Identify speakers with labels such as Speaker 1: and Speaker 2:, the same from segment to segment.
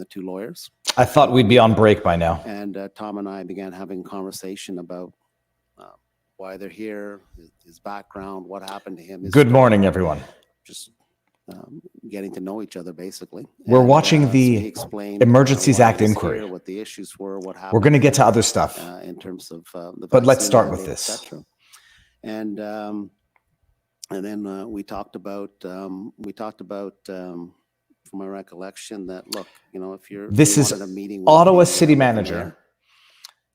Speaker 1: the two lawyers.
Speaker 2: I thought we'd be on break by now.
Speaker 1: And Tom and I began having a conversation about why they're here, his background, what happened to him.
Speaker 2: Good morning, everyone.
Speaker 1: Just getting to know each other, basically.
Speaker 2: We're watching the Emergencies Act inquiry.
Speaker 1: Here, what the issues were, what happened.
Speaker 2: We're going to get to other stuff.
Speaker 1: In terms of the
Speaker 2: but let's start
Speaker 1: mandate,
Speaker 2: with this.
Speaker 1: And then we talked about from my recollection that, look, you know, if you're
Speaker 2: this is
Speaker 1: a meeting with
Speaker 2: Ottawa City Manager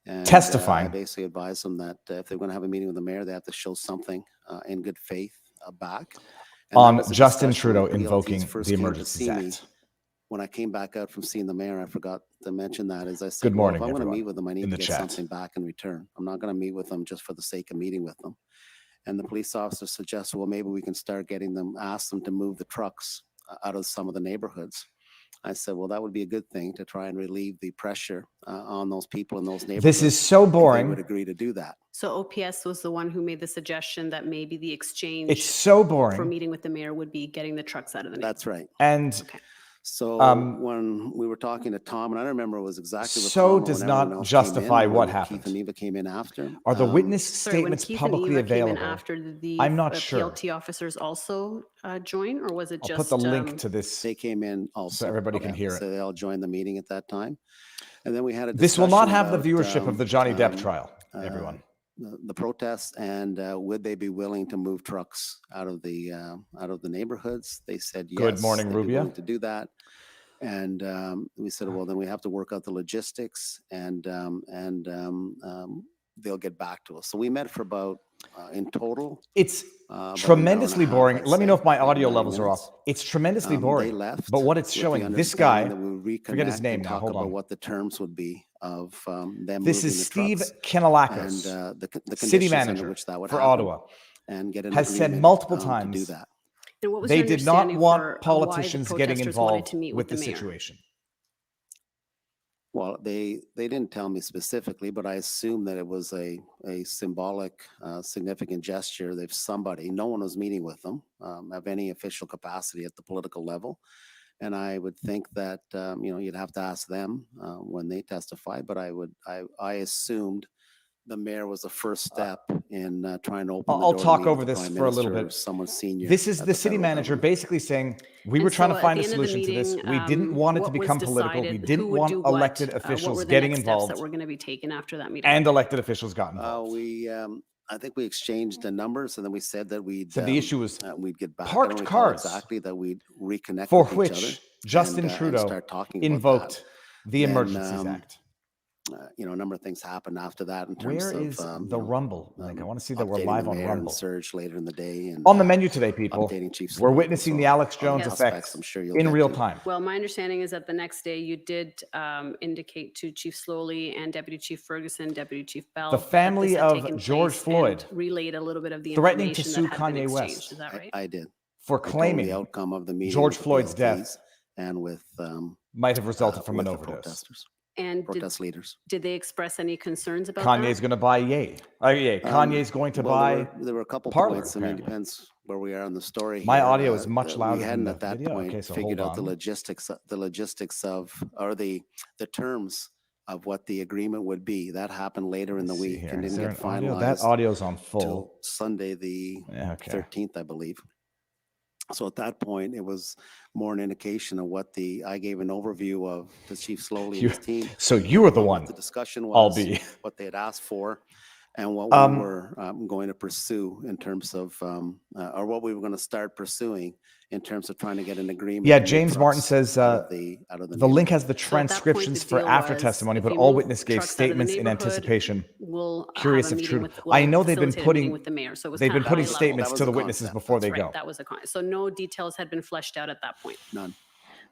Speaker 1: and,
Speaker 2: testifying.
Speaker 1: I basically advised them that if they're going to have a meeting with the mayor, they have to show something in good faith back. And
Speaker 2: on Justin Trudeau invoking the Emergencies Act.
Speaker 1: When I came back out from seeing the mayor, I forgot to mention that. As I said,
Speaker 2: good morning,
Speaker 1: well, if I'm going
Speaker 2: everyone,
Speaker 1: to meet with them, I need to get
Speaker 2: chat.
Speaker 1: something back in return. I'm not going to meet with them just for the sake of meeting with them. And the police officer suggested, well, maybe we can start getting them, ask them to move the trucks out of some of the neighborhoods. I said, well, that would be a good thing to try and relieve the pressure on those people in those neighborhoods.
Speaker 2: This is so boring.
Speaker 1: They would agree to do that.
Speaker 3: So OPS was the one who made the suggestion that maybe the exchange
Speaker 2: it's so boring
Speaker 3: for meeting with the mayor would be getting the trucks out of the neighborhood.
Speaker 1: That's right.
Speaker 2: And
Speaker 3: okay.
Speaker 1: So when we were talking to Tom, and I don't remember it was exactly what
Speaker 2: so
Speaker 1: Tom
Speaker 2: does not justify what happened.
Speaker 1: Keith and Eva came in after.
Speaker 2: Are the witness statements publicly available?
Speaker 3: Came in after the
Speaker 2: I'm not sure.
Speaker 3: PLT officers also joined, or was it
Speaker 2: I'll
Speaker 3: just?
Speaker 2: Put the link to this.
Speaker 1: They came in also,
Speaker 2: so everybody can hear it.
Speaker 1: So they all joined the meeting at that time, and then we had a.
Speaker 2: This will not have
Speaker 1: about,
Speaker 2: the viewership of the Johnny Depp trial. Everyone.
Speaker 1: The protests and would they be willing to move trucks out of the neighborhoods? They said yes.
Speaker 2: Good morning, Rubia.
Speaker 1: To do that. And we said, well, then we have to work out the logistics, and they'll get back to us. So we met for about, in total.
Speaker 2: It's tremendously boring. Let me know if my audio levels are off. It's tremendously boring.
Speaker 1: They left,
Speaker 2: but what it's showing, this guy, forget his name now,
Speaker 1: talk
Speaker 2: hold
Speaker 1: about
Speaker 2: on.
Speaker 1: What the terms would be of them.
Speaker 2: This is Steve Kanalakis,
Speaker 1: and the
Speaker 2: city manager
Speaker 1: which that would
Speaker 2: for
Speaker 1: happen,
Speaker 2: Ottawa,
Speaker 1: and get an
Speaker 2: has said multiple times
Speaker 1: to do that.
Speaker 3: And what was
Speaker 2: they
Speaker 3: your
Speaker 2: did not
Speaker 3: understanding
Speaker 2: want
Speaker 3: for
Speaker 2: politicians
Speaker 3: why the
Speaker 2: getting
Speaker 3: protesters wanted
Speaker 2: involved
Speaker 3: to meet
Speaker 2: with the
Speaker 3: mayor?
Speaker 2: situation.
Speaker 1: Well, they didn't tell me specifically, but I assume that it was a symbolic, significant gesture. If somebody, no one was meeting with them of any official capacity at the political level, and I would think that you'd have to ask them when they testify. But I assumed the mayor was the first step in trying to open.
Speaker 2: I'll talk over this for a little bit.
Speaker 1: Someone senior.
Speaker 2: This is the city manager basically saying we were trying to find a solution to this. We didn't want it to become political. We didn't want elected officials getting involved.
Speaker 3: That were going to be taken after that meeting.
Speaker 2: And elected officials got involved.
Speaker 1: I think we exchanged the numbers, and then we said that we'd.
Speaker 2: So the issue was
Speaker 1: we'd get back.
Speaker 2: Parked cars.
Speaker 1: Exactly that we'd reconnect.
Speaker 2: For
Speaker 1: with
Speaker 2: which
Speaker 1: each other
Speaker 2: Justin Trudeau invoked the Emergencies Act.
Speaker 1: A number of things happened after that in terms
Speaker 2: Where
Speaker 1: of
Speaker 2: is the Rumble? Like, I want to see that we're live on Rumble.
Speaker 1: Surge later in the day. And,
Speaker 2: on the menu today, people, we're witnessing the Alex Jones effects in real time.
Speaker 3: Well, my understanding is that the next day you did indicate to Chief Slowly and Deputy Chief Ferguson, Deputy Chief Bell,
Speaker 2: the family of George Floyd
Speaker 3: relayed a little bit of the
Speaker 2: threatening to sue
Speaker 3: that had been
Speaker 2: Kanye West.
Speaker 3: Is that right?
Speaker 1: I did.
Speaker 2: For claiming
Speaker 1: the outcome of the meeting
Speaker 2: George Floyd's death
Speaker 1: and with
Speaker 2: might have resulted from an overdose.
Speaker 3: And
Speaker 1: protest leaders.
Speaker 3: Did they express any concerns about
Speaker 2: Kanye's going to buy Ye. Kanye's going to buy.
Speaker 1: There were a couple
Speaker 2: Parler,
Speaker 1: points. I mean, it depends where we are in the story.
Speaker 2: My audio is much louder.
Speaker 1: We hadn't
Speaker 2: than
Speaker 1: at that
Speaker 2: video.
Speaker 1: point
Speaker 2: so
Speaker 1: figured out the logistics of, or the terms of what the agreement would be. That happened later in the week and didn't get finalized.
Speaker 2: That audio's on full.
Speaker 1: Sunday the 13th, I believe. So at that point, it was more an indication of what I gave an overview of the Chief Slowly and his team.
Speaker 2: So you were the one.
Speaker 1: The discussion was what they had asked for and what we were going to pursue in terms of, or what we were going to start pursuing in terms of trying to get an agreement.
Speaker 2: Yeah, James Martin says the link has the transcriptions for after testimony, but all witness gave statements in anticipation. Curious if true. I know they've been putting statements to the witnesses before they go.
Speaker 3: That was a comment. So no details had been fleshed out at that point.
Speaker 1: None.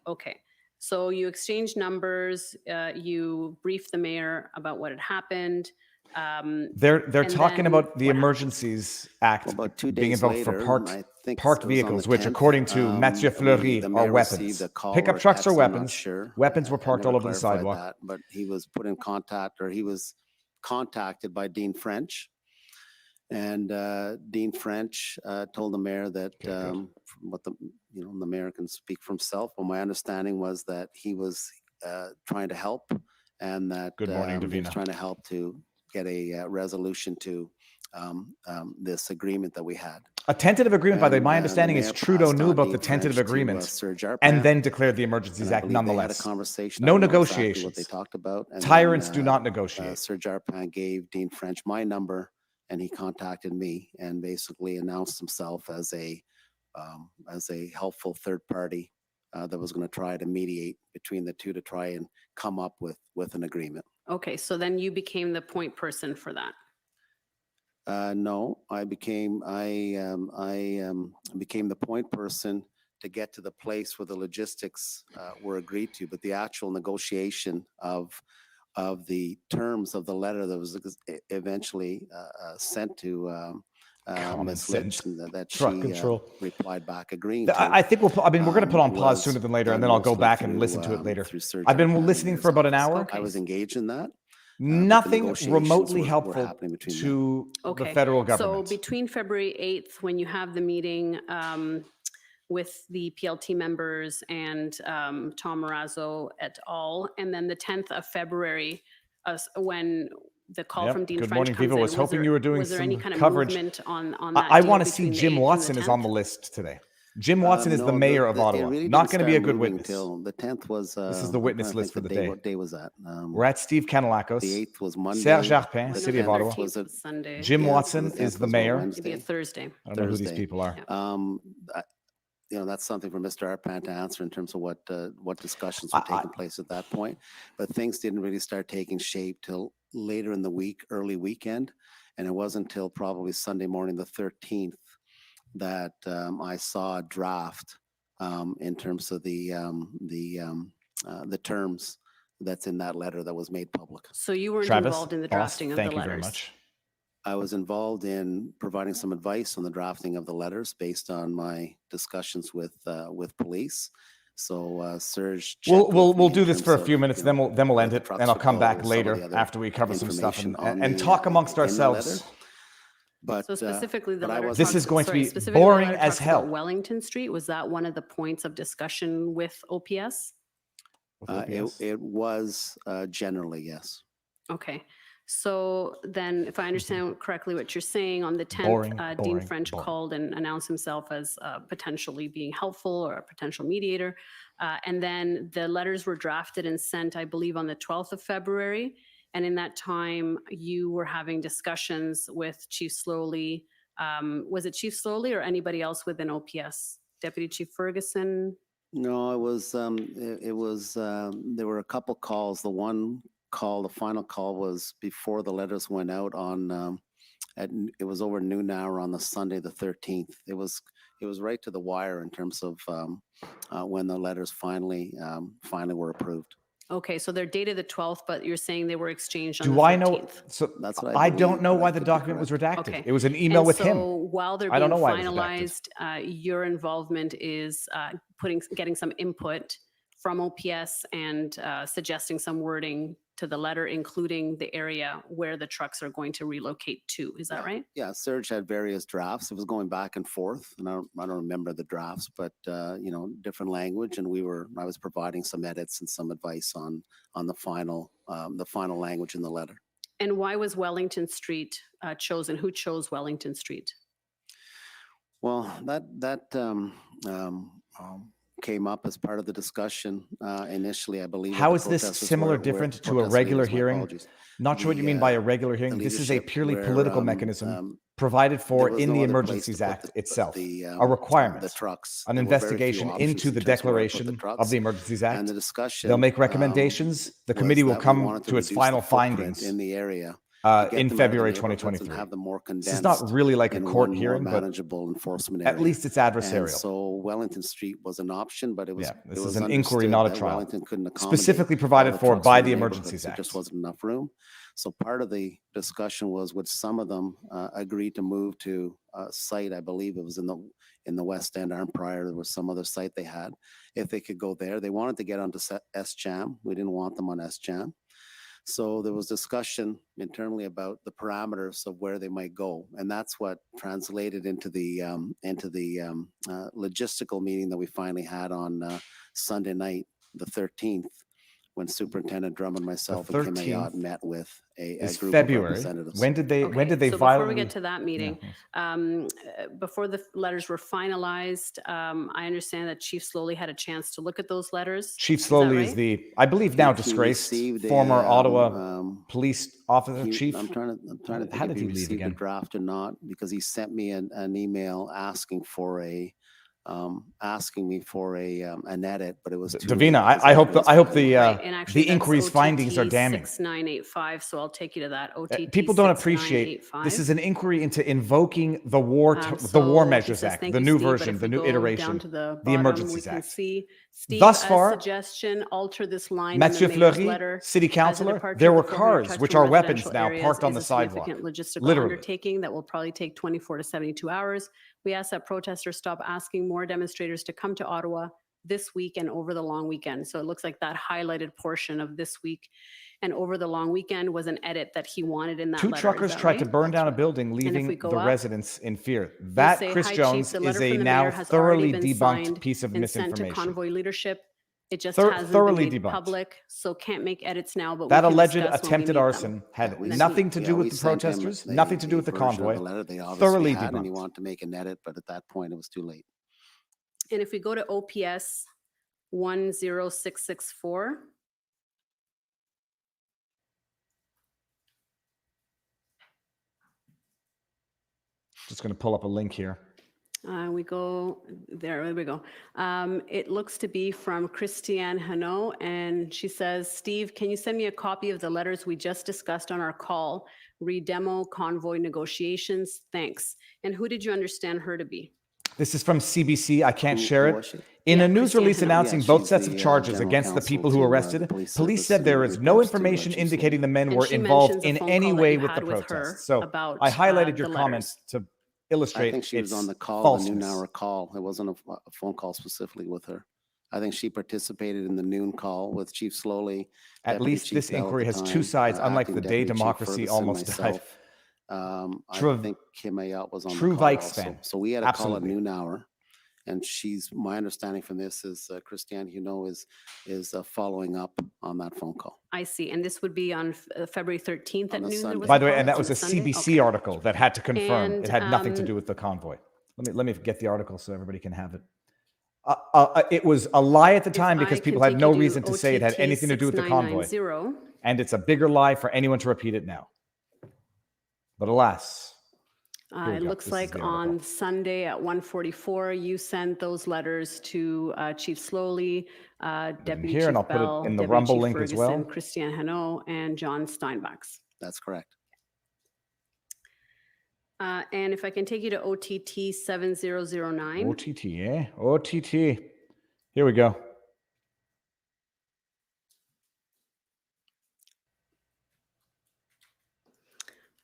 Speaker 3: Okay. So you exchanged numbers. You briefed the mayor about what had happened.
Speaker 2: They're talking about the Emergencies Act being invoked for parked vehicles, which according to Mathieu Fleury are weapons. Pickup trucks are weapons. Weapons were parked all over the sidewalk.
Speaker 1: But he was put in contact, or he was contacted by Dean French. And Dean French told the mayor that what the mayor can speak for himself. But my understanding was that he was trying to help, and that
Speaker 2: Good morning,
Speaker 1: he was
Speaker 2: Davina.
Speaker 1: trying to help to get a resolution to this agreement that we had.
Speaker 2: A tentative agreement, by the way, my
Speaker 1: And,
Speaker 2: understanding
Speaker 1: the
Speaker 2: is
Speaker 1: mayor
Speaker 2: Trudeau
Speaker 1: passed
Speaker 2: knew
Speaker 1: on
Speaker 2: about
Speaker 1: Dean
Speaker 2: the tentative
Speaker 1: French to,
Speaker 2: agreement
Speaker 1: Serge
Speaker 2: and
Speaker 1: Arpin,
Speaker 2: then declared the Emergencies
Speaker 1: and I
Speaker 2: Act
Speaker 1: believe they had a
Speaker 2: nonetheless.
Speaker 1: conversation.
Speaker 2: No
Speaker 1: I don't know exactly
Speaker 2: negotiations.
Speaker 1: what they talked about. And
Speaker 2: Tyrants
Speaker 1: then,
Speaker 2: do not negotiate.
Speaker 1: Serge Arpin gave Dean French my number, and he contacted me and basically announced himself as a helpful third party that was going to try to mediate between the two to try and come up with an agreement.
Speaker 3: Okay, so then you became the point person for that.
Speaker 1: No, I became the point person to get to the place where the logistics were agreed to, but the actual negotiation of the terms of the letter that was eventually sent to Ms. Litch, that she replied back agreeing to.
Speaker 2: I think we're going to put on pause sooner than later, and then I'll go back and listen to it later. I've been listening for about an hour.
Speaker 1: Okay. I was engaged in that.
Speaker 2: Nothing remotely helpful to the federal government.
Speaker 3: So between February 8th, when you have the meeting with the PLT members and Tom Marazzo et al., and then the 10th of February, when the call from Dean
Speaker 2: Good
Speaker 3: French
Speaker 2: morning,
Speaker 3: comes
Speaker 2: Viva.
Speaker 3: in,
Speaker 2: Was hoping you were doing
Speaker 3: was there
Speaker 2: some
Speaker 3: any kind of
Speaker 2: coverage.
Speaker 3: movement on that?
Speaker 2: I
Speaker 3: deal
Speaker 2: want to see
Speaker 3: between the
Speaker 2: Jim
Speaker 3: 8th and
Speaker 2: Watson
Speaker 3: the
Speaker 2: is on
Speaker 3: 10th?
Speaker 2: the list today. Jim Watson is the mayor of Ottawa.
Speaker 1: Really
Speaker 2: not going to be a good
Speaker 1: moving
Speaker 2: witness.
Speaker 1: Till the 10th was.
Speaker 2: This is the witness list for the day.
Speaker 1: What day was that?
Speaker 2: We're at Steve Canelacos.
Speaker 1: The 8th was Monday.
Speaker 2: Serge Arpin,
Speaker 3: No,
Speaker 2: City
Speaker 3: the
Speaker 2: of Ottawa.
Speaker 3: 13th was Sunday.
Speaker 2: Jim Watson
Speaker 1: so
Speaker 2: is the
Speaker 1: was
Speaker 2: mayor.
Speaker 3: Maybe a Thursday.
Speaker 2: I don't know who these people are.
Speaker 1: That's something for Mr. Arpin to answer in terms of what discussions were taking place at that point. But things didn't really start taking shape till later in the week, early weekend. And it wasn't until probably Sunday morning, the 13th, that I saw a draft in terms of the terms that's in that letter that was made public.
Speaker 3: So you weren't
Speaker 2: Travis,
Speaker 3: involved in the
Speaker 2: boss,
Speaker 3: drafting of the
Speaker 2: thank you
Speaker 3: letters?
Speaker 2: very much.
Speaker 1: I was involved in providing some advice on the drafting of the letters based on my discussions with police. So Serge,
Speaker 2: we'll do this for a few minutes, then we'll end it, and I'll come back later after we cover some stuff and talk amongst ourselves.
Speaker 1: But
Speaker 3: so specifically, the letter.
Speaker 2: This is going to be boring as hell.
Speaker 3: Wellington Street, was that one of the points of discussion with OPS?
Speaker 1: It was generally, yes.
Speaker 3: Okay. So then, if I understand correctly, what you're saying, on the 10th, Dean French called and announced himself as potentially being helpful or a potential mediator. And then the letters were drafted and sent, I believe, on the 12th of February. And in that time, you were having discussions with Chief Slowly. Was it Chief Slowly or anybody else within OPS? Deputy Chief Ferguson?
Speaker 1: No, it was, there were a couple calls. The final call was before the letters went out on, it was over noon hour on the Sunday, the 13th. It was right to the wire in terms of when the letters finally were approved.
Speaker 3: Okay, so they're dated the 12th, but you're saying they were exchanged on the 13th.
Speaker 2: Do I know? So
Speaker 1: that's what
Speaker 2: I don't know why the document was redacted.
Speaker 3: Okay.
Speaker 2: It was an email with him.
Speaker 3: So while they're
Speaker 2: I
Speaker 3: being
Speaker 2: don't know why it was
Speaker 3: finalized, your involvement is getting some input from OPS and suggesting some wording to the letter, including the area where the trucks are going to relocate to. Is that right?
Speaker 1: Yeah, Serge had various drafts. It was going back and forth, and I don't remember the drafts, but different language, and I was providing some edits and some advice on the final language in the letter.
Speaker 3: And why was Wellington Street chosen? Who chose Wellington Street?
Speaker 1: Well, that came up as part of the discussion initially, I believe.
Speaker 2: How is this similar, different to a regular hearing? Not sure what you mean by a regular hearing. This is a purely political mechanism provided for in the Emergencies Act itself, a requirement, an investigation into the declaration of the Emergencies Act.
Speaker 1: And the discussion,
Speaker 2: they'll make recommendations. The committee will come to its final findings
Speaker 1: in the area.
Speaker 2: In February 2023. This is not really like a court hearing, but at least it's adversarial.
Speaker 1: And so Wellington Street was an option, but it was
Speaker 2: this is an inquiry, not a trial.
Speaker 1: Wellington couldn't
Speaker 2: specifically provided for by the Emergencies Act.
Speaker 1: There just wasn't enough room. So part of the discussion was, would some of them agree to move to a site? I believe it was in the West End. Prior, there was some other site they had. If they could go there, they wanted to get onto SJAM. We didn't want them on SJAM. So there was discussion internally about the parameters of where they might go, and that's what translated into the logistical meeting that we finally had on Sunday night, the 13th, when Superintendent Drummond, myself, and Kim Ayotte met with a group
Speaker 2: February.
Speaker 1: of representatives.
Speaker 2: When did they
Speaker 3: so
Speaker 2: violently?
Speaker 3: Before we get to that meeting, before the letters were finalized, I understand that Chief Slowly had a chance to look at those letters.
Speaker 2: Chief Slowly is the, I believe now disgraced former Ottawa police officer chief.
Speaker 1: I'm trying to think if he received a draft or not, because he sent me an email asking me for an edit, but it was too
Speaker 2: Davina,
Speaker 1: late.
Speaker 2: I hope the
Speaker 3: the
Speaker 2: inquiry's findings are damning.
Speaker 3: 6985, so I'll take you to that. OTT
Speaker 2: People don't appreciate this is an inquiry into invoking the War Measures Act, the new version, the new iteration, the Emergencies Act.
Speaker 3: Steve,
Speaker 2: Thus far,
Speaker 3: suggestion, alter this line
Speaker 2: Mathieu
Speaker 3: in the mayor's
Speaker 2: Fleury,
Speaker 3: letter.
Speaker 2: city councillor, there were cars, which are weapons now, parked on the sidewalk.
Speaker 3: Logistical
Speaker 2: Literally.
Speaker 3: undertaking that will probably take 24 to 72 hours. We ask that protesters stop asking more demonstrators to come to Ottawa this week and over the long weekend. So it looks like that highlighted portion of this week and over the long weekend was an edit that he wanted in that letter.
Speaker 2: Two truckers tried to burn down a building, leaving the residents in fear. That, Chris Jones, is a now thoroughly debunked piece of misinformation.
Speaker 3: Sent to convoy leadership. It just hasn't been made public, so can't make edits now. But
Speaker 2: that alleged attempted arson had nothing to do with the protesters, nothing to do with the convoy. Thoroughly debunked.
Speaker 1: And he wanted to make an edit, but at that point it was too late.
Speaker 3: And if we go to OPS 10664.
Speaker 2: Just going to pull up a link here.
Speaker 3: We go there we go. It looks to be from Christiane Hanot, and she says, Steve, can you send me a copy of the letters we just discussed on our call? Redemo convoy negotiations. Thanks. And who did you understand her to be?
Speaker 2: This is from CBC. I can't share it. In a news release announcing both sets of charges against the people who arrested, police said there is no information indicating the men were involved in any way with the protests. So I highlighted your comments to illustrate.
Speaker 1: I think she was on the call, the noon hour call. It wasn't a phone call specifically with her. I think she participated in the noon call with Chief Slowly.
Speaker 2: At least this inquiry has two sides, unlike the day democracy almost died.
Speaker 1: I think Kim Ayotte was on the
Speaker 2: True
Speaker 1: call
Speaker 2: Vikes
Speaker 1: also.
Speaker 2: fan.
Speaker 1: So we had a call at noon hour, and my understanding from this is Christiane Hanot is following up on that phone call.
Speaker 3: I see. And this would be on February 13th at noon?
Speaker 2: By the way, and that was a CBC article that had to confirm it had nothing to do with the convoy. Let me get the article so everybody can have it. It was a lie at the time because people had no reason to say it had anything to do with the convoy. And it's a bigger lie for anyone to repeat it now. But alas.
Speaker 3: It looks like on Sunday at 1:44, you sent those letters to Chief Slowly, Deputy Chief
Speaker 2: Bell, put it in the Rumble link as well.
Speaker 3: Christiane Hanot, and John Steinbachs.
Speaker 1: That's correct.
Speaker 3: And if I can take you to OTT 7009.
Speaker 2: OTT, eh? OTT. Here we go.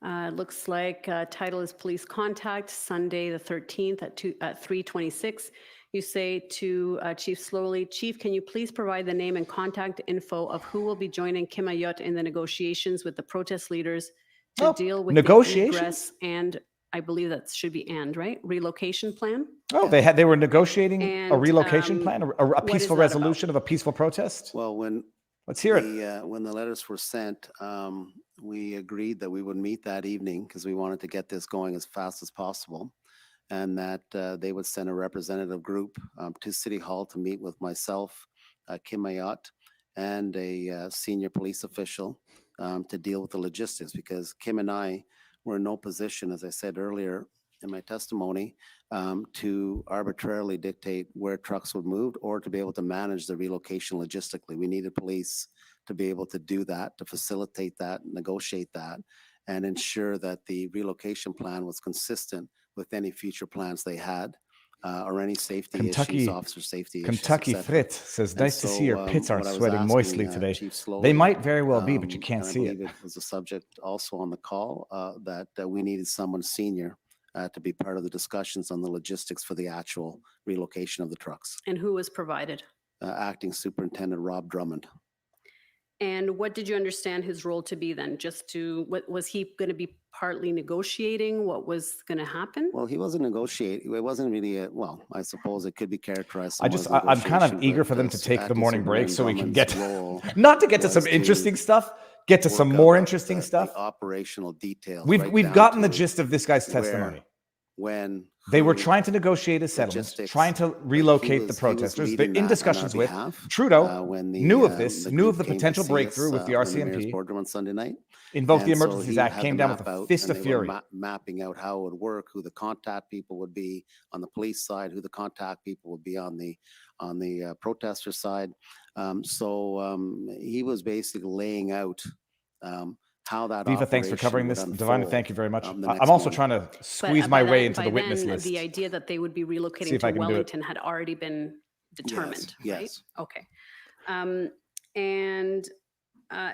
Speaker 3: It looks like title is Police Contact, Sunday the 13th at 3:26. You say to Chief Slowly, Chief, can you please provide the name and contact info of who will be joining Kim Ayotte in the negotiations with the protest leaders to deal with
Speaker 2: negotiations?
Speaker 3: The egress and I believe that should be right? Relocation plan?
Speaker 2: Oh, they were negotiating a relocation plan, a peaceful resolution of a peaceful protest?
Speaker 1: Well,
Speaker 2: let's hear it.
Speaker 1: When the letters were sent, we agreed that we would meet that evening because we wanted to get this going as fast as possible, and that they would send a representative group to City Hall to meet with myself, Kim Ayotte, and a senior police official to deal with the logistics, because Kim and I were in no position, as I said earlier in my testimony, to arbitrarily dictate where trucks would move or to be able to manage the relocation logistically. We needed police to be able to do that, to facilitate that, negotiate that, and ensure that the relocation plan was consistent with any future plans they had, or any safety issues, officer safety
Speaker 2: Kentucky
Speaker 1: issues.
Speaker 2: Frit says, nice to see your pits are sweating moistly today. They might very well be, but you can't see it.
Speaker 1: It was a subject also on the call that we needed someone senior to be part of the discussions on the logistics for the actual relocation of the trucks.
Speaker 3: And who was provided?
Speaker 1: Acting Superintendent Rob Drummond.
Speaker 3: And what did you understand his role to be then? Just to, what was he going to be partly negotiating? What was going to happen?
Speaker 1: Well, he wasn't negotiating. It wasn't really well, I suppose it could be characterized.
Speaker 2: I'm kind of eager for them to take the morning break so we can get, not to get to some interesting stuff, get to some more interesting stuff.
Speaker 1: Operational details.
Speaker 2: We've gotten the gist of this guy's testimony.
Speaker 1: When
Speaker 2: they were trying to negotiate a settlement, trying to relocate the protesters. They're in discussions with Trudeau, knew of this, knew of the potential breakthrough with the RCMP.
Speaker 1: Boardroom on Sunday night.
Speaker 2: Invoked the Emergencies Act, came down with a fist of fury.
Speaker 1: Mapping out how it would work, who the contact people would be on the police side, who the contact people would be on the protester side. He was basically laying out how that
Speaker 2: Viva, thanks for covering this. Divine, thank you very much. I'm also trying to squeeze my way into the witness list.
Speaker 3: The idea that they would be relocating to Wellington had already been determined, right?
Speaker 1: Yes.
Speaker 3: Okay. And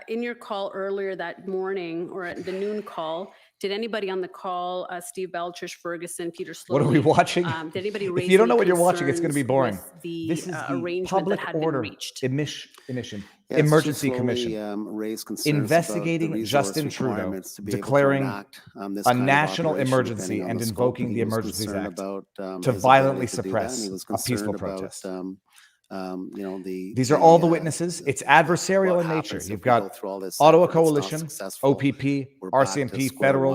Speaker 3: in your call earlier that morning, or at the noon call, did anybody on the call, Steve Bell, Trish Ferguson, Peter Slowly,
Speaker 2: what are we watching?
Speaker 3: Did anybody raise
Speaker 2: if you don't know what you're watching, it's going to be boring.
Speaker 3: This is the public order
Speaker 2: emission. Emergency Commission investigating Justin Trudeau, declaring a national emergency and invoking the Emergencies Act to violently suppress a peaceful protest. These are all the witnesses. It's adversarial in nature. You've got Ottawa Coalition, OPP, RCMP, Federal,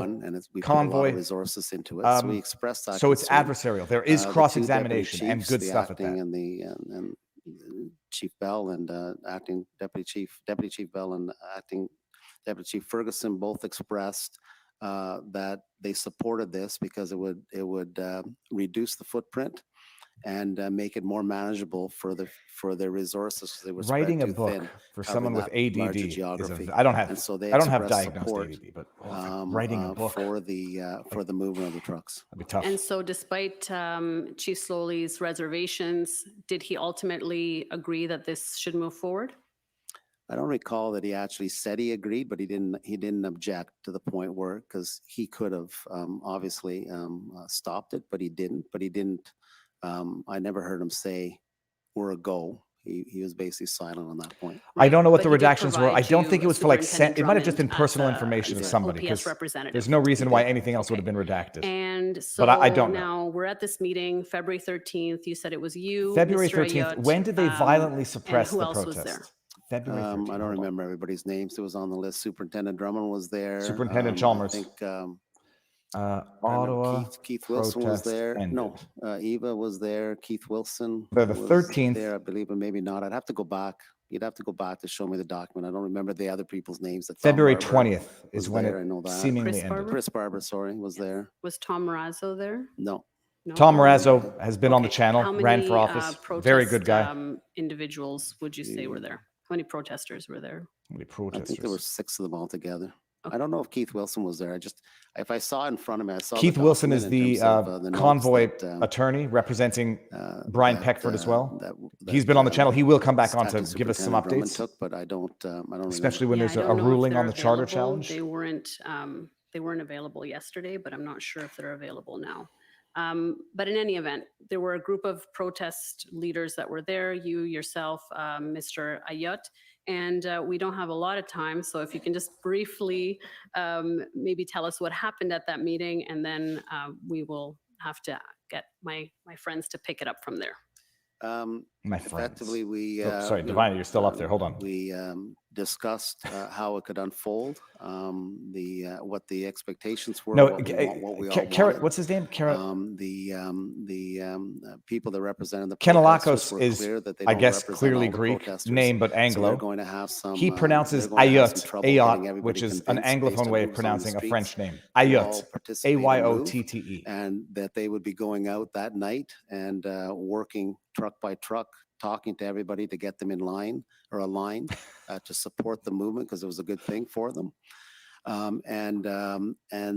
Speaker 2: Convoy.
Speaker 1: Resources into it. So we expressed that.
Speaker 2: So it's adversarial. There is cross-examination and good stuff at that.
Speaker 1: And Chief Bell and Deputy Chief Bell and Acting Deputy Chief Ferguson both expressed that they supported this because it would reduce the footprint and make it more manageable for their resources. They were
Speaker 2: writing a book for someone with ADD. I don't have diagnosed ADD, but writing a book
Speaker 1: for the movement of the trucks.
Speaker 2: That'd be tough.
Speaker 3: And so, despite Chief Slowly's reservations, did he ultimately agree that this should move forward?
Speaker 1: I don't recall that he actually said he agreed, but he didn't object to the point where, because he could have obviously stopped it, but he didn't. I never heard him say we're a go. He was basically silent on that point.
Speaker 2: I don't know what the redactions were. I don't think it was for like it might have just been personal information of somebody, because there's no reason why anything else would have been redacted.
Speaker 3: And so
Speaker 2: but I don't know.
Speaker 3: Now we're at this meeting, February 13th. You said it was you,
Speaker 2: February
Speaker 3: Mr.
Speaker 2: 13th.
Speaker 3: Ayot,
Speaker 2: When did they violently suppress
Speaker 3: who
Speaker 2: the
Speaker 3: else was
Speaker 2: protest?
Speaker 3: there?
Speaker 2: February 13th.
Speaker 1: I don't remember everybody's names. It was on the list. Superintendent Drummond was there.
Speaker 2: Superintendent Chalmers.
Speaker 1: I think
Speaker 2: Ottawa.
Speaker 1: Keith Wilson was there. No, Eva was there. Keith Wilson.
Speaker 2: The 13th.
Speaker 1: There, I believe, but maybe not. I'd have to go back. You'd have to go back to show me the document. I don't remember the other people's names.
Speaker 2: February 20th is when it seemingly
Speaker 3: Chris
Speaker 2: ended.
Speaker 1: Chris Barber, sorry, was there.
Speaker 3: Was Tom Marazzo there?
Speaker 1: No.
Speaker 2: Tom Marazzo has been on the channel, ran for office. Very good guy.
Speaker 3: Individuals would you say were there? How many protesters were there?
Speaker 2: How many protesters?
Speaker 1: I think there were 6 of them altogether. Okay. I don't know if Keith Wilson was there. If I saw it in front of me, I saw
Speaker 2: Keith Wilson is the convoy attorney representing Brian Peckford as well. He's been on the channel. He will come back on to give us some updates.
Speaker 1: But I don't
Speaker 3: remember.
Speaker 2: Especially when there's a ruling on the charter challenge.
Speaker 3: They weren't available yesterday, but I'm not sure if they're available now. But in any event, there were a group of protest leaders that were there, you yourself, Mr. Ayot, and we don't have a lot of time. So if you can just briefly maybe tell us what happened at that meeting, and then we will have to get my friends to pick it up from there.
Speaker 2: My friends.
Speaker 1: Effectively, we
Speaker 2: sorry, Divine, you're still up there. Hold on.
Speaker 1: We discussed how it could unfold, what the expectations were.
Speaker 2: No,
Speaker 1: what we all
Speaker 2: Carrot. What's his name? Carrot.
Speaker 1: The people that represented the
Speaker 2: Kenalakos is,
Speaker 1: that
Speaker 2: I guess, clearly Greek name, but Anglo.
Speaker 1: So going to have some,
Speaker 2: he pronounces Ayot, which is an Anglophone way of pronouncing a French name. Ayot, A-Y-O-T-T-E.
Speaker 1: And that they would be going out that night and working truck by truck, talking to everybody to get them in line or aligned to support the movement, because it was a good thing for them. And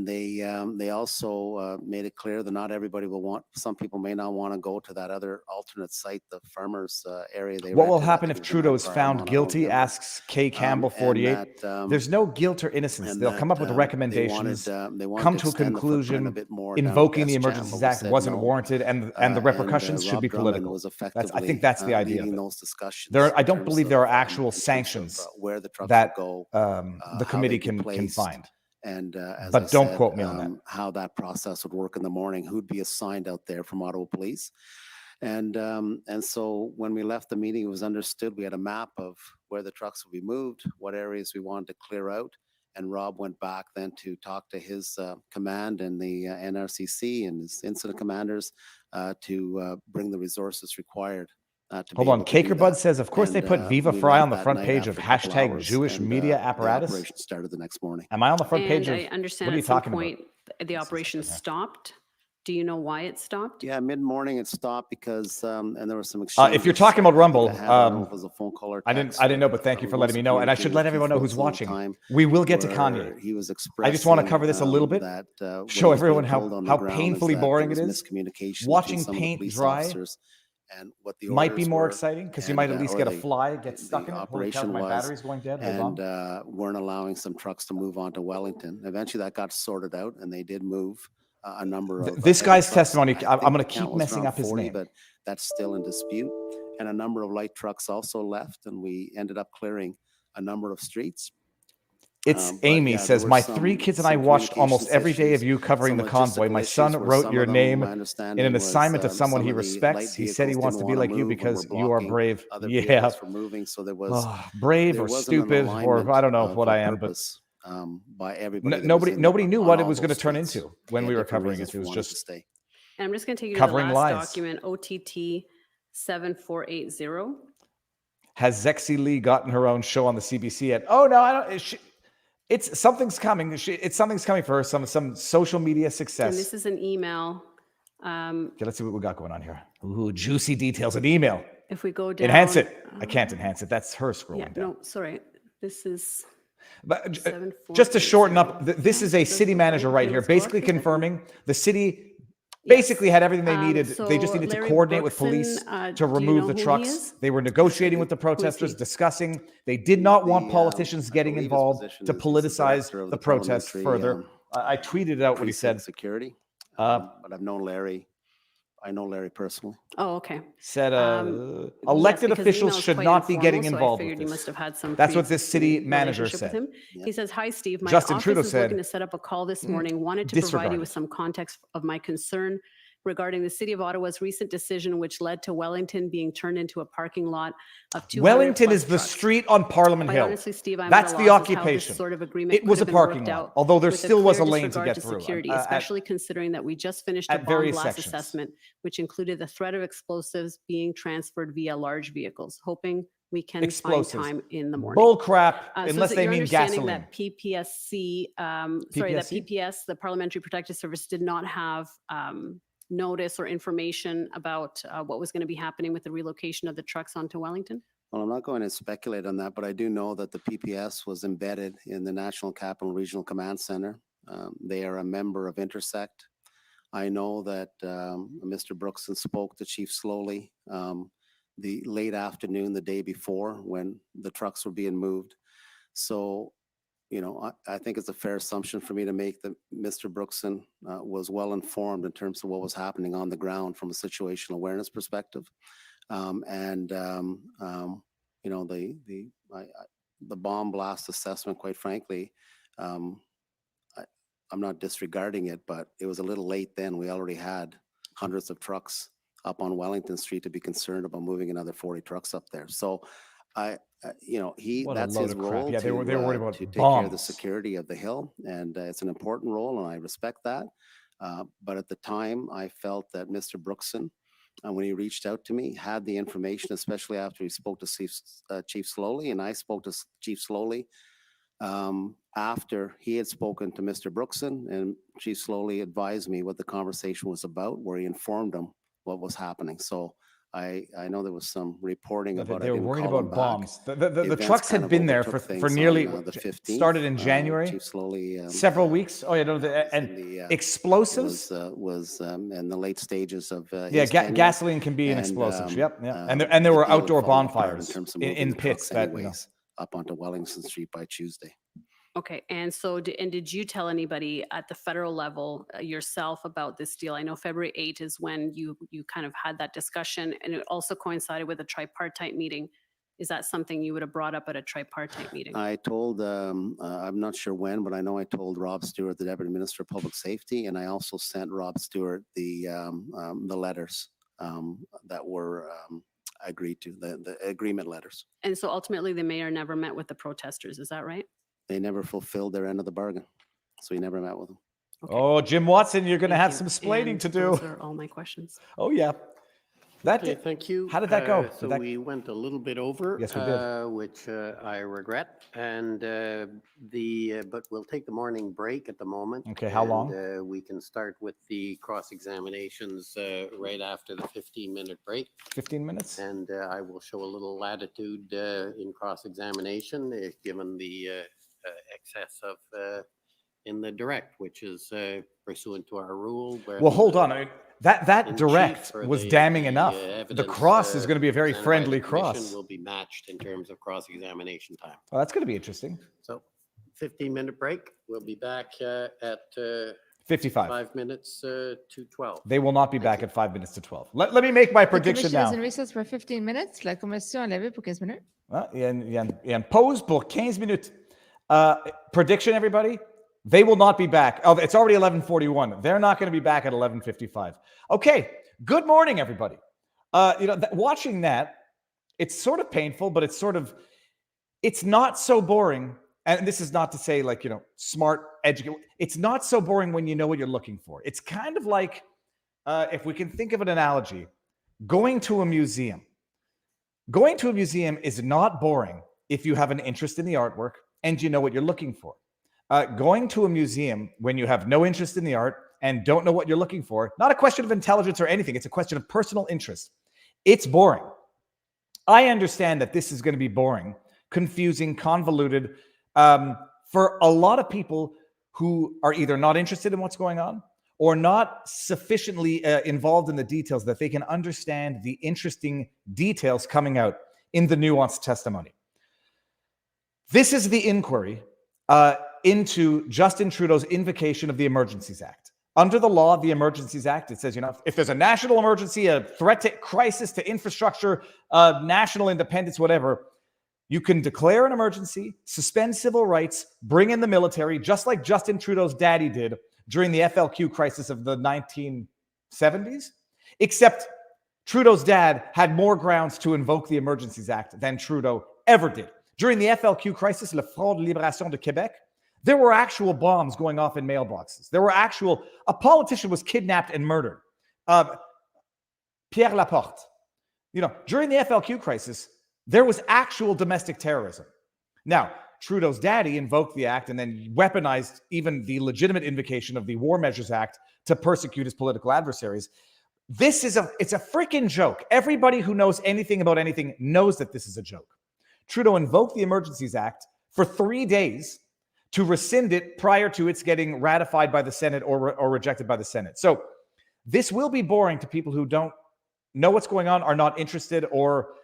Speaker 1: they also made it clear that not everybody will want. Some people may not want to go to that other alternate site, the farmers area.
Speaker 2: What will happen if Trudeau is found guilty? Asks Kay Campbell 48. There's no guilt or innocence. They'll come up with recommendations, come to a conclusion, invoking the Emergencies Act wasn't warranted, and the repercussions should be political. I think that's the idea. I don't believe there are actual sanctions that the committee can find.
Speaker 1: And
Speaker 2: but don't quote me on that.
Speaker 1: How that process would work in the morning, who'd be assigned out there from Ottawa Police. And so when we left the meeting, it was understood we had a map of where the trucks would be moved, what areas we wanted to clear out. And Rob went back then to talk to his command and the NRCC and his incident commanders to bring the resources required.
Speaker 2: Hold on. Cakerbud says, of course, they put Viva Fry on the front page of hashtag Jewish media apparatus.
Speaker 1: The operation started the next morning.
Speaker 2: Am I on the front page?
Speaker 3: I understand at some point the operation stopped. Do you know why it stopped?
Speaker 1: Yeah, mid-morning it stopped because, and there was some exchange.
Speaker 2: If you're talking about Rumble,
Speaker 1: I don't know if it was a phone call or text.
Speaker 2: I didn't know, but thank you for letting me know. And I should let everyone know who's watching. We will get to Kanye.
Speaker 1: He was
Speaker 2: I just want to cover this a little bit, show everyone how painfully boring it is. Watching paint dry
Speaker 1: and what the
Speaker 2: might be more exciting because you might at least get a fly, get stuck in it.
Speaker 1: Operation
Speaker 2: my
Speaker 1: was,
Speaker 2: battery's going dead.
Speaker 1: And weren't allowing some trucks to move on to Wellington. Eventually that got sorted out and they did move a number of
Speaker 2: this guy's testimony. I'm going to keep messing up his
Speaker 1: 40,
Speaker 2: name,
Speaker 1: but that's still in dispute. And a number of light trucks also left, and we ended up clearing a number of streets.
Speaker 2: It's Amy says, my 3 kids and I watched almost every day of you covering the convoy. My son wrote your name in an assignment to someone he respects. He said he wants to be like you because you are brave. Yeah.
Speaker 1: So there was
Speaker 2: brave or stupid, or I don't know what I am, but
Speaker 1: by everybody.
Speaker 2: Nobody knew what it was going to turn into when we were covering it. It was just.
Speaker 3: And I'm just going to take you
Speaker 2: covering
Speaker 3: to the last
Speaker 2: lies.
Speaker 3: document, OTT 7480.
Speaker 2: Has Zexi Lee gotten her own show on the CBC yet? Oh no, I don't. It's something's coming. Something's coming for her. Some social media success.
Speaker 3: And this is an email.
Speaker 2: Okay, let's see what we got going on here. Ooh, juicy details. An email.
Speaker 3: If we go down,
Speaker 2: enhance it. I can't enhance it. That's her scrolling down.
Speaker 3: No, sorry. This is.
Speaker 2: But just to shorten up, this is a city manager right here, basically confirming the city basically had everything they needed. They just needed to coordinate with police to remove the trucks. They were negotiating with the protesters, discussing. They did not want politicians getting involved to politicize the protests further. I tweeted out what he said.
Speaker 1: Security, but I've known Larry. I know Larry personally.
Speaker 3: Oh, okay.
Speaker 2: Said elected officials should not be getting involved with
Speaker 3: this. Must have had some
Speaker 2: That's what this city manager said.
Speaker 3: He says, hi, Steve. My
Speaker 2: Justin
Speaker 3: office
Speaker 2: Trudeau
Speaker 3: is
Speaker 2: said,
Speaker 3: looking to set up a call this morning. Wanted to provide you with some context of my concern regarding the City of Ottawa's recent decision, which led to Wellington being turned into a parking lot of 200
Speaker 2: Wellington is the
Speaker 3: trucks.
Speaker 2: street on Parliament Hill.
Speaker 3: Honestly, Steve, I'm
Speaker 2: That's
Speaker 3: at a
Speaker 2: the
Speaker 3: loss as how this
Speaker 2: occupation.
Speaker 3: Sort of agreement
Speaker 2: It was a
Speaker 3: could have been
Speaker 2: parking
Speaker 3: worked
Speaker 2: lot,
Speaker 3: out
Speaker 2: although there
Speaker 3: with
Speaker 2: still was a
Speaker 3: clear
Speaker 2: lane to
Speaker 3: disregard
Speaker 2: get through.
Speaker 3: Security, especially considering that we just finished a
Speaker 2: at
Speaker 3: bomb
Speaker 2: various
Speaker 3: blast
Speaker 2: sections.
Speaker 3: assessment, which included the threat of explosives being transferred via large vehicles. Hoping we can
Speaker 2: Explosives.
Speaker 3: find time in the morning.
Speaker 2: Bull crap,
Speaker 3: So
Speaker 2: unless
Speaker 3: is it
Speaker 2: they
Speaker 3: your
Speaker 2: mean
Speaker 3: understanding
Speaker 2: gasoline.
Speaker 3: that PPSC, that PPS, the Parliamentary Protective Service, did not have notice or information about what was going to be happening with the relocation of the trucks onto Wellington?
Speaker 1: Well, I'm not going to speculate on that, but I do know that the PPS was embedded in the National Capital Regional Command Center. They are a member of Intersect. I know that Mr. Brookson spoke to Chief Slowly the late afternoon, the day before, when the trucks were being moved. So, you know, I think it's a fair assumption for me to make that Mr. Brookson was well informed in terms of what was happening on the ground from a situational awareness perspective. You know, the bomb blast assessment, quite frankly, I'm not disregarding it, but it was a little late then. We already had hundreds of trucks up on Wellington Street to be concerned about moving another 40 trucks up there. So you know, that's his role.
Speaker 2: Yeah, they were worried about
Speaker 1: to take
Speaker 2: bombs.
Speaker 1: care of the security of the Hill, and it's an important role, and I respect that. But at the time, I felt that Mr. Brookson, when he reached out to me, had the information, especially after he spoke to Chief Slowly, and I spoke to Chief Slowly after he had spoken to Mr. Brookson, and Chief Slowly advised me what the conversation was about, where he informed him what was happening. So I know there was some reporting about.
Speaker 2: They were worried about bombs. The trucks had been there for nearly
Speaker 1: the 15th.
Speaker 2: Started in January.
Speaker 1: To slowly
Speaker 2: several weeks. Oh, yeah, no, and explosives
Speaker 1: was in the late stages of.
Speaker 2: Gasoline can be an explosive. Yep, yeah, and there were outdoor bonfires in pits that
Speaker 1: up onto Wellington Street by Tuesday.
Speaker 3: Okay, and so did you tell anybody at the federal level yourself about this deal? I know February 8th is when you kind of had that discussion, and it also coincided with a tripartite meeting. Is that something you would have brought up at a tripartite meeting?
Speaker 1: I told, I'm not sure when, but I know I told Rob Stewart, the Deputy Minister of Public Safety, and I also sent Rob Stewart the letters that were agreed to, the agreement letters.
Speaker 3: And so ultimately the mayor never met with the protesters, is that right?
Speaker 1: They never fulfilled their end of the bargain, so he never met with them.
Speaker 2: Okay. Oh, Jim Watson, you're going to have some explaining to do.
Speaker 3: Those are all my questions.
Speaker 2: Oh, yeah.
Speaker 4: Thank you.
Speaker 2: How did that go?
Speaker 4: We went a little bit over,
Speaker 2: yes, we did.
Speaker 4: Which I regret, and but we'll take the morning break at the moment.
Speaker 2: Okay, how long?
Speaker 4: We can start with the cross-examinations right after the 15-minute break.
Speaker 2: 15 minutes?
Speaker 4: And I will show a little latitude in cross-examination, given the excess of in the direct, which is pursuant to our rule.
Speaker 2: Well, hold on. I mean, that direct was damning enough. The cross is going to be a very friendly cross.
Speaker 4: Will be matched in terms of cross-examination time.
Speaker 2: Oh, that's going to be interesting.
Speaker 4: So, 15-minute break. We'll be back at
Speaker 2: 55.
Speaker 4: 5 minutes to 12.
Speaker 2: They will not be back at 5 minutes to 12. Let me make my prediction now.
Speaker 5: The commission is in recess for 15 minutes. La commission est levée pour 15 minutes.
Speaker 2: Il y a une pause pour 15 minutes. Prediction, everybody? They will not be back. Oh, it's already 11:41. They're not going to be back at 11:55. Okay. Good morning, everybody. Watching that, it's sort of painful, but it's not so boring. And this is not to say smart, educated. It's not so boring when you know what you're looking for. It's kind of like, if we can think of an analogy, going to a museum. Going to a museum is not boring if you have an interest in the artwork and you know what you're looking for. Going to a museum when you have no interest in the art and don't know what you're looking for, not a question of intelligence or anything. It's a question of personal interest. It's boring. I understand that this is going to be boring, confusing, convoluted for a lot of people who are either not interested in what's going on or not sufficiently involved in the details that they can understand the interesting details coming out in the nuanced testimony. This is the inquiry into Justin Trudeau's invocation of the Emergencies Act. Under the law of the Emergencies Act, it says, if there's a national emergency, a threat to crisis to infrastructure, national independence, whatever, you can declare an emergency, suspend civil rights, bring in the military, just like Justin Trudeau's daddy did during the FLQ crisis of the 1970s, except Trudeau's dad had more grounds to invoke the Emergencies Act than Trudeau ever did. During the FLQ crisis, le Front de Libération de Québec, there were actual bombs going off in mailboxes. A politician was kidnapped and murdered. Pierre Laporte. During the FLQ crisis, there was actual domestic terrorism. Now, Trudeau's daddy invoked the act and then weaponized even the legitimate invocation of the War Measures Act to persecute his political adversaries. It's a freaking joke. Everybody who knows anything about anything knows that this is a joke. Trudeau invoked the Emergencies Act for 3 days to rescind it prior to its getting ratified by the Senate or rejected by the Senate. So this will be boring to people who don't know what's going on, are not interested, or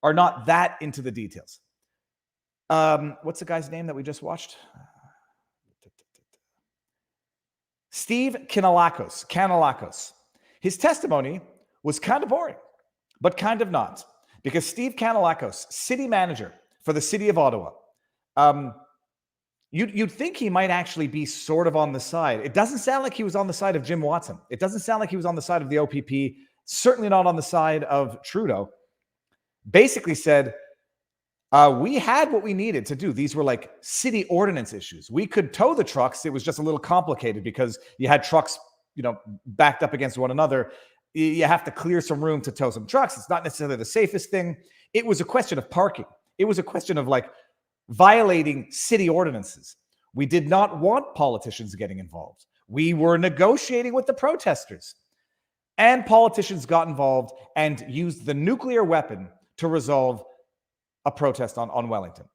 Speaker 2: are not that into the details. What's the guy's name that we just watched? Steve Kanellakos. His testimony was kind of boring, but kind of not. Because Steve Kanellakos, city manager for the city of Ottawa, you'd think he might actually be sort of on the side. It doesn't sound like he was on the side of Jim Watson. It doesn't sound like he was on the side of the OPP, certainly not on the side of Trudeau. Basically said, we had what we needed to do. These were like city ordinance issues. We could tow the trucks. It was just a little complicated because you had trucks, backed up against one another. You have to clear some room to tow some trucks. It's not necessarily the safest thing. It was a question of parking. It was a question of violating city ordinances. We did not want politicians getting involved. We were negotiating with the protesters. and politicians got involved and used the nuclear weapon to resolve a protest on Wellington.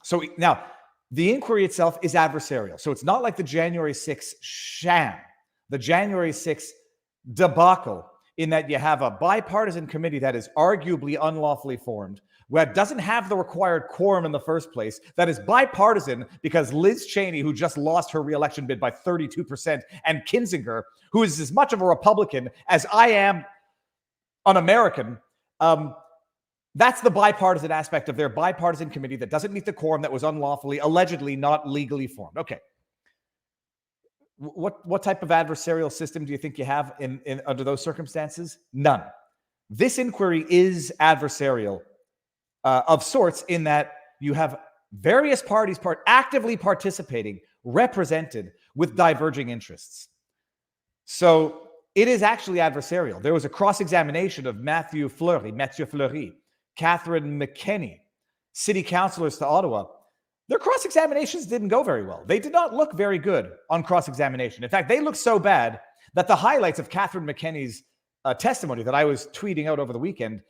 Speaker 2: So now, the inquiry itself is adversarial. So it's not like the January 6th sham, the January 6th debacle, in that you have a bipartisan committee that is arguably unlawfully formed, that doesn't have the required quorum in the first place, that is bipartisan because Liz Cheney, who just lost her re-election bid by 32%, and Kinzinger, who is as much of a Republican as I am an American, that's the bipartisan aspect of their bipartisan committee that doesn't meet the quorum, that was unlawfully, allegedly not legally formed. Okay. What type of adversarial system do you think you have in under those circumstances? None. This inquiry is adversarial of sorts, in that you have various parties actively participating, represented with diverging interests. So it is actually adversarial. There was a cross-examination of Mathieu Fleury, Catherine McKenney, city councillors to Ottawa. Their cross-examinations didn't go very well. They did not look very good on cross-examination. In fact, they looked so bad that the highlights of Catherine McKenney's testimony that I was tweeting out over the weekend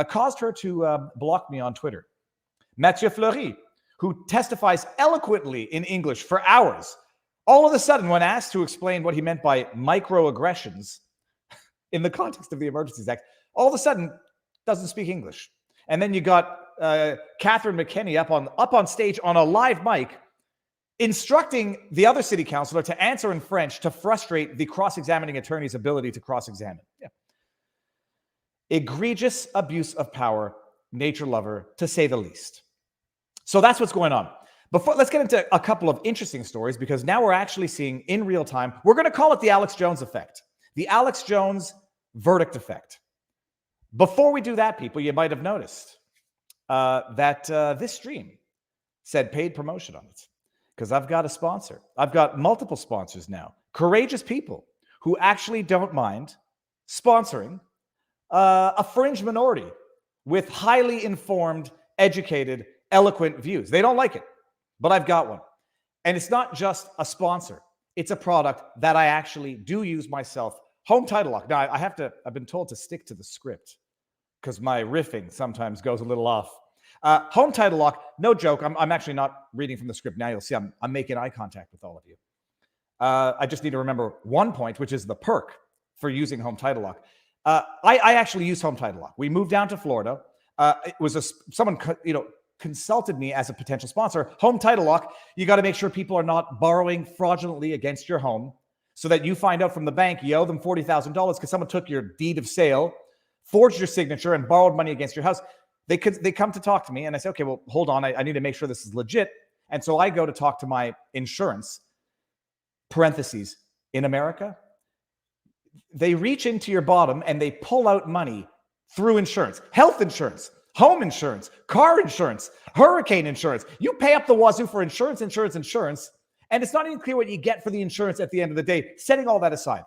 Speaker 2: caused her to block me on Twitter. Mathieu Fleury, who testifies eloquently in English for hours, all of a sudden, when asked to explain what he meant by microaggressions in the context of the Emergencies Act, all of a sudden doesn't speak English. And then you got Catherine McKenney up on stage on a live mic, instructing the other city councillor to answer in French to frustrate the cross-examining attorney's ability to cross-examine. Yeah. Egregious abuse of power, nature lover, to say the least. So that's what's going on. Let's get into a couple of interesting stories, because now we're actually seeing in real time, we're going to call it the Alex Jones effect, the Alex Jones verdict effect. Before we do that, people, you might have noticed that this stream said paid promotion on it, because I've got a sponsor. I've got multiple sponsors now, courageous people who actually don't mind sponsoring a fringe minority with highly informed, educated, eloquent views. They don't like it, but I've got one. And it's not just a sponsor. It's a product that I actually do use myself. Home Title Lock. Now, I've been told to stick to the script because my riffing sometimes goes a little off. Home Title Lock, no joke. I'm actually not reading from the script now. You'll see I'm making eye contact with all of you. I just need to remember one point, which is the perk for using Home Title Lock. I actually use Home Title Lock. We moved down to Florida. It was someone consulted me as a potential sponsor. Home Title Lock, you got to make sure people are not borrowing fraudulently against your home, so that you find out from the bank you owe them $40,000 because someone took your deed of sale, forged your signature, and borrowed money against your house. They come to talk to me, and I say, okay, well, hold on. I need to make sure this is legit. And so I go to talk to my insurance, parentheses, in America. They reach into your bottom and they pull out money through insurance, health insurance, home insurance, car insurance, hurricane insurance. You pay up the wazoo for insurance. And it's not even clear what you get for the insurance at the end of the day. Setting all that aside,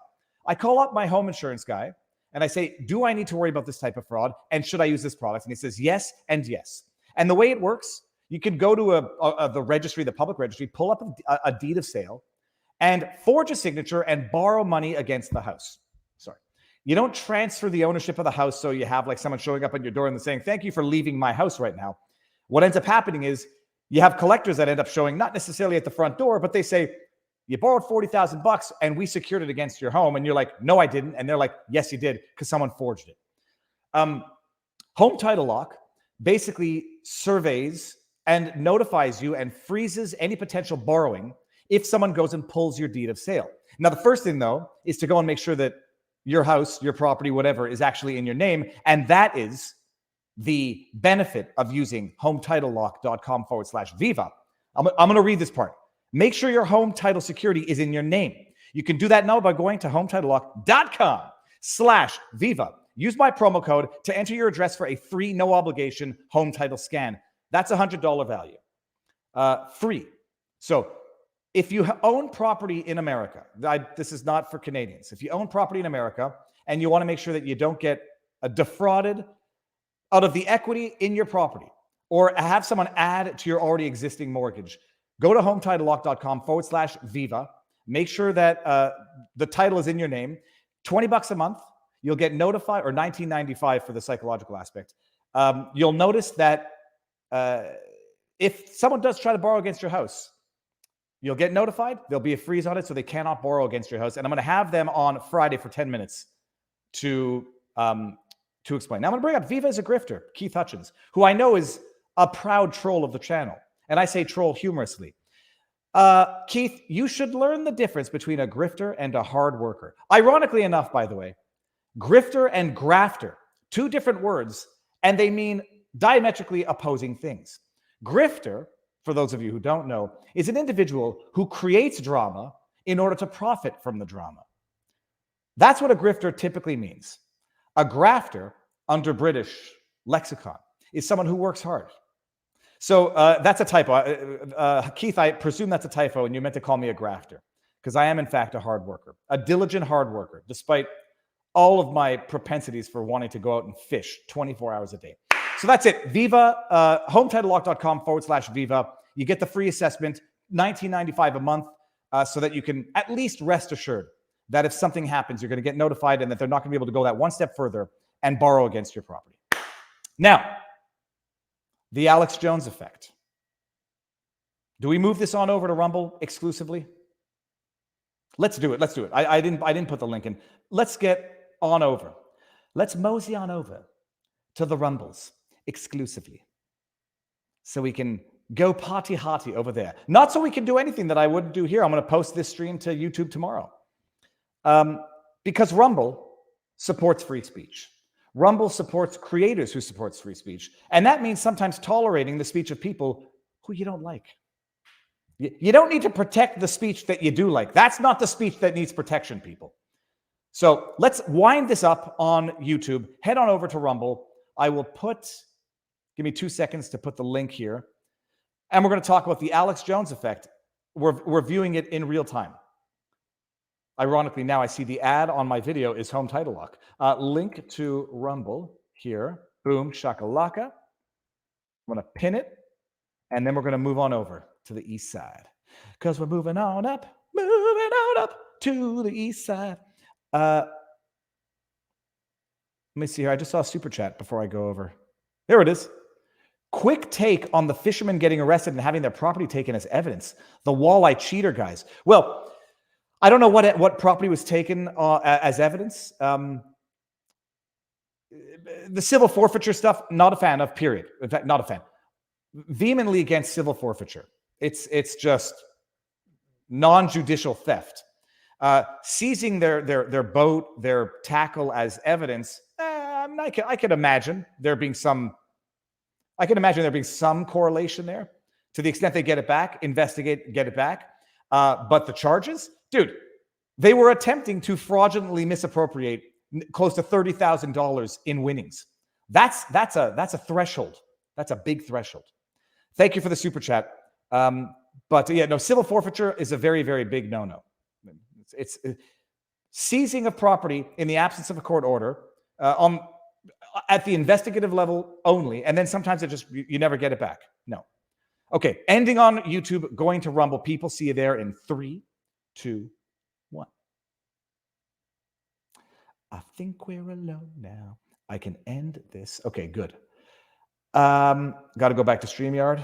Speaker 2: I call up my home insurance guy and I say, do I need to worry about this type of fraud? And should I use this product? And he says, yes and yes. And the way it works, you can go to the registry, the public registry, pull up a deed of sale and forge a signature and borrow money against the house. Sorry. You don't transfer the ownership of the house so you have like someone showing up at your door and saying, thank you for leaving my house right now. What ends up happening is you have collectors that end up showing not necessarily at the front door, but they say, you borrowed $40,000 and we secured it against your home. And you're like, no, I didn't. And they're like, yes, you did, because someone forged it. Home Title Lock basically surveys and notifies you and freezes any potential borrowing if someone goes and pulls your deed of sale. Now, the first thing, though, is to go and make sure that your house, your property, whatever, is actually in your name. And that is the benefit of using HometitleLock.com/Viva. I'm going to read this part. Make sure your home title security is in your name. You can do that now by going to HometitleLock.com/Viva. Use my promo code to enter your address for a free, no obligation home title scan. That's $100 value. Free. So if you own property in America, this is not for Canadians. If you own property in America and you want to make sure that you don't get defrauded out of the equity in your property or have someone add to your already existing mortgage, go to HometitleLock.com/Viva. Make sure that the title is in your name. $20 a month you'll get notified, or $19.95 for the psychological aspect. You'll notice that if someone does try to borrow against your house, you'll get notified. There'll be a freeze on it, so they cannot borrow against your house. And I'm going to have them on Friday for 10 minutes to explain. Now, I'm going to bring up Viva is a grifter, Keith Hutchins, who I know is a proud troll of the channel. And I say troll humorously. Keith, you should learn the difference between a grifter and a hard worker. Ironically enough, by the way, grifter and grafter, two different words, and they mean diametrically opposing things. Grifter, for those of you who don't know, is an individual who creates drama in order to profit from the drama. That's what a grifter typically means. A grafter, under British lexicon, is someone who works hard. So that's a typo. Keith, I presume that's a typo, and you meant to call me a grafter, because I am, in fact, a hard worker, a diligent hard worker, despite all of my propensities for wanting to go out and fish 24 hours a day. So that's it. Viva, HomeTitleLock.com/Viva. You get the free assessment, $19.95 a month, so that you can at least rest assured that if something happens, you're going to get notified and that they're not going to be able to go that one step further and borrow against your property. Now, the Alex Jones effect. Do we move this on over to Rumble exclusively? Let's do it. Let's do it. I didn't put the link in. Let's get on over. Let's mosey on over to the Rumbles exclusively, so we can go party harty over there. Not so we can do anything that I wouldn't do here. I'm going to post this stream to YouTube tomorrow. Because Rumble supports free speech. Rumble supports creators who supports free speech. And that means sometimes tolerating the speech of people who you don't like. You don't need to protect the speech that you do like. That's not the speech that needs protection, people. So let's wind this up on YouTube. Head on over to Rumble. I will give me 2 seconds to put the link here. And we're going to talk about the Alex Jones effect. We're viewing it in real time. Ironically, now I see the ad on my video is Home Title Lock. Link to Rumble here. Boom, shakalaka. I'm going to pin it. And then we're going to move on over to the east side. Because we're moving on up to the east side. Let me see here. I just saw a super chat before I go over. There it is. Quick take on the fishermen getting arrested and having their property taken as evidence. The walleye cheater guys. Well, I don't know what property was taken as evidence. The civil forfeiture stuff, not a fan of, period. In fact, not a fan. Vehemently against civil forfeiture. It's just non-judicial theft. Seizing their boat, their tackle as evidence, I could imagine there being some correlation there. To the extent they get it back, investigate, get it back. But the charges, dude, they were attempting to fraudulently misappropriate close to $30,000 in winnings. That's a threshold. That's a big threshold. Thank you for the super chat. But yeah, no, civil forfeiture is a very, very big no-no. It's seizing of property in the absence of a court order at the investigative level only, and then sometimes you never get it back. No. Okay, ending on YouTube, going to Rumble. People, see you there in 3, 2, 1. I think we're alone now. I can end this. Okay, good. Got to go back to StreamYard.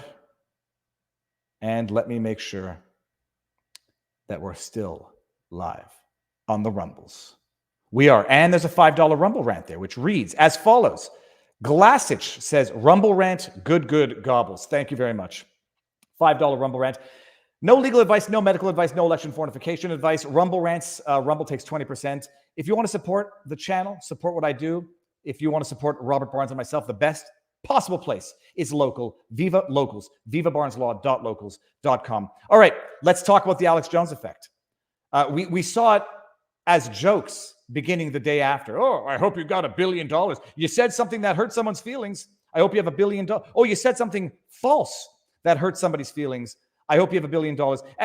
Speaker 2: And let me make sure that we're still live on the Rumbles. We are. And there's a $5 Rumble rant there, which reads as follows. Glassich says, Rumble rant, good gobbles. Thank you very much. $5 Rumble rant. No legal advice, no medical advice, no election fortification advice. Rumble rants, Rumble takes 20%. If you want to support the channel, support what I do. If you want to support Robert Barnes and myself, the best possible place is local. Viva Locals. VivaBarnesLaw.locals.com. All right, let's talk about the Alex Jones effect. We saw it as jokes beginning the day after. Oh, I hope you got $1 billion. You said something that hurt someone's feelings. I hope you have $1 billion. Oh, you said something false that hurt somebody's feelings. I hope you have $1 billion.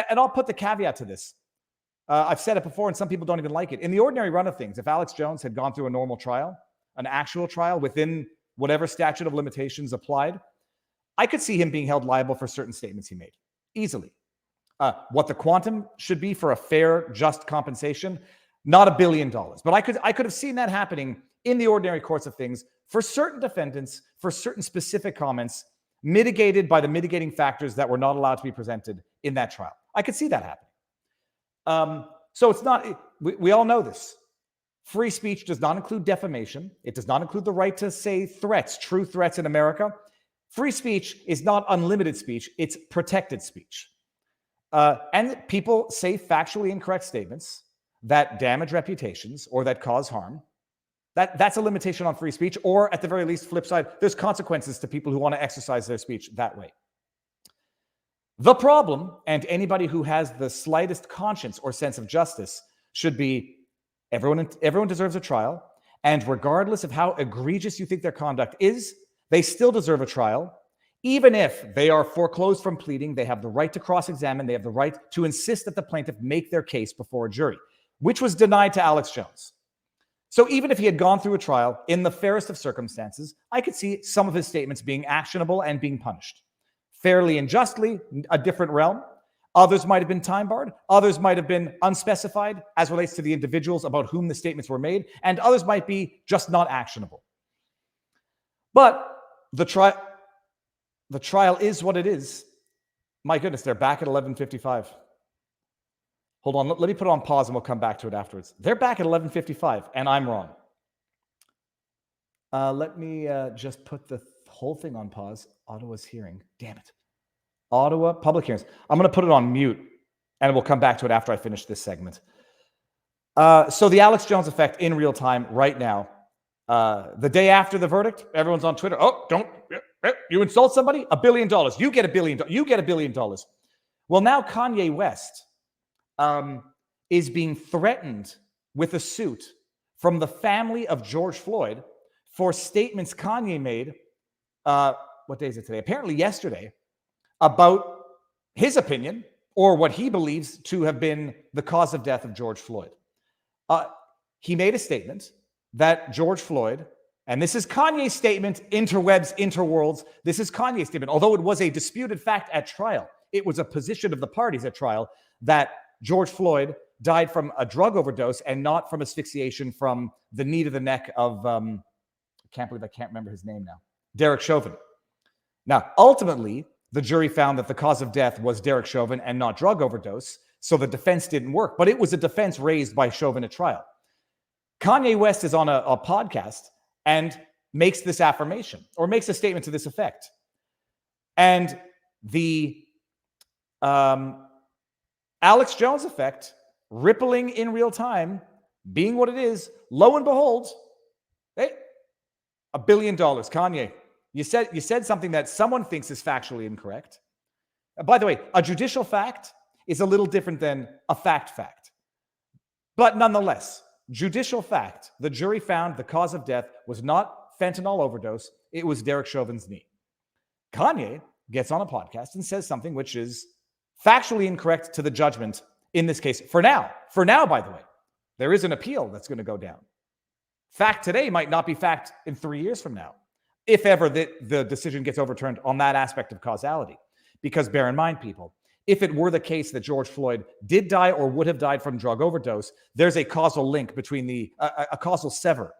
Speaker 2: And I'll put the caveat to this. I've said it before, and some people don't even like it. In the ordinary run of things, if Alex Jones had gone through a normal trial, an actual trial within whatever statute of limitations applied, I could see him being held liable for certain statements he made. Easily. What the quantum should be for a fair, just compensation, not $1 billion. But I could have seen that happening in the ordinary course of things for certain defendants, for certain specific comments, mitigated by the mitigating factors that were not allowed to be presented in that trial. I could see that happening. So it's not, we all know this. Free speech does not include defamation. It does not include the right to say threats, true threats in America. Free speech is not unlimited speech. It's protected speech. And people say factually incorrect statements that damage reputations or that cause harm. That's a limitation on free speech, or at the very least, flip side, there's consequences to people who want to exercise their speech that way. The problem, and anybody who has the slightest conscience or sense of justice, should be everyone deserves a trial, and regardless of how egregious you think their conduct is, they still deserve a trial. Even if they are foreclosed from pleading, they have the right to cross-examine, they have the right to insist that the plaintiff make their case before a jury, which was denied to Alex Jones. So even if he had gone through a trial in the fairest of circumstances, I could see some of his statements being actionable and being punished. Fairly and justly, a different realm. Others might have been time-barred. Others might have been unspecified as relates to the individuals about whom the statements were made. And others might be just not actionable. But the trial is what it is. My goodness, they're back at 11:55. Hold on, let me put it on pause and we'll come back to it afterwards. They're back at 11:55 and I'm wrong. Let me just put the whole thing on pause. Ottawa's hearing. Damn it. Ottawa public hearings. I'm going to put it on mute and we'll come back to it after I finish this segment. So the Alex Jones effect in real time right now. The day after the verdict, everyone's on Twitter. Oh, you insult somebody? $1 billion. You get $1 billion. You get $1 billion. Well, now Kanye West is being threatened with a suit from the family of George Floyd for statements Kanye made, what day is it today? Apparently yesterday, about his opinion or what he believes to have been the cause of death of George Floyd. He made a statement that George Floyd, and this is Kanye's statement, interwebs, interworlds, this is Kanye's statement, although it was a disputed fact at trial, it was a position of the parties at trial that George Floyd died from a drug overdose and not from asphyxiation from the knee to the neck of, I can't believe I can't remember his name now, Derek Chauvin. Now, ultimately, the jury found that the cause of death was Derek Chauvin and not drug overdose, so the defense didn't work, but it was a defense raised by Chauvin at trial. Kanye West is on a podcast and makes this affirmation or makes a statement to this effect. And the Alex Jones effect, rippling in real time, being what it is, lo and behold, hey, $1 billion, Kanye. You said something that someone thinks is factually incorrect. By the way, a judicial fact is a little different than a fact. But nonetheless, judicial fact, the jury found the cause of death was not fentanyl overdose, it was Derek Chauvin's knee. Kanye gets on a podcast and says something which is factually incorrect to the judgment in this case. For now, by the way, there is an appeal that's going to go down. Fact today might not be fact in 3 years from now, if ever the decision gets overturned on that aspect of causality. Because bear in mind, people, if it were the case that George Floyd did die or would have died from drug overdose, there's a causal link between a causal sever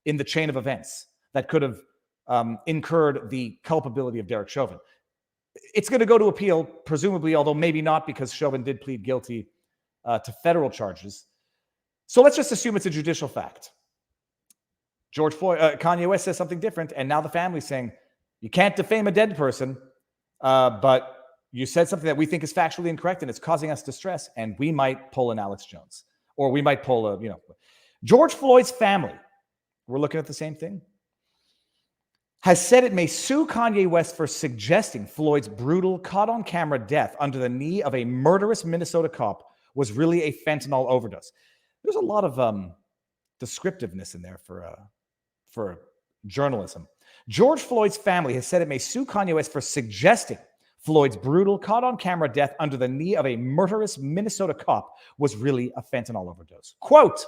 Speaker 2: in the chain of events that could have incurred the culpability of Derek Chauvin. It's going to go to appeal, presumably, although maybe not, because Chauvin did plead guilty to federal charges. So let's just assume it's a judicial fact. Kanye West says something different, and now the family's saying, you can't defame a dead person, but you said something that we think is factually incorrect, and it's causing us distress, and we might pull an Alex Jones, or we might pull George Floyd's family. We're looking at the same thing. Has said it may sue Kanye West for suggesting Floyd's brutal, caught-on-camera death under the knee of a murderous Minnesota cop was really a fentanyl overdose. There's a lot of descriptiveness in there for journalism. George Floyd's family has said it may sue Kanye West for suggesting Floyd's brutal, caught-on-camera death under the knee of a murderous Minnesota cop was really a fentanyl overdose. Quote,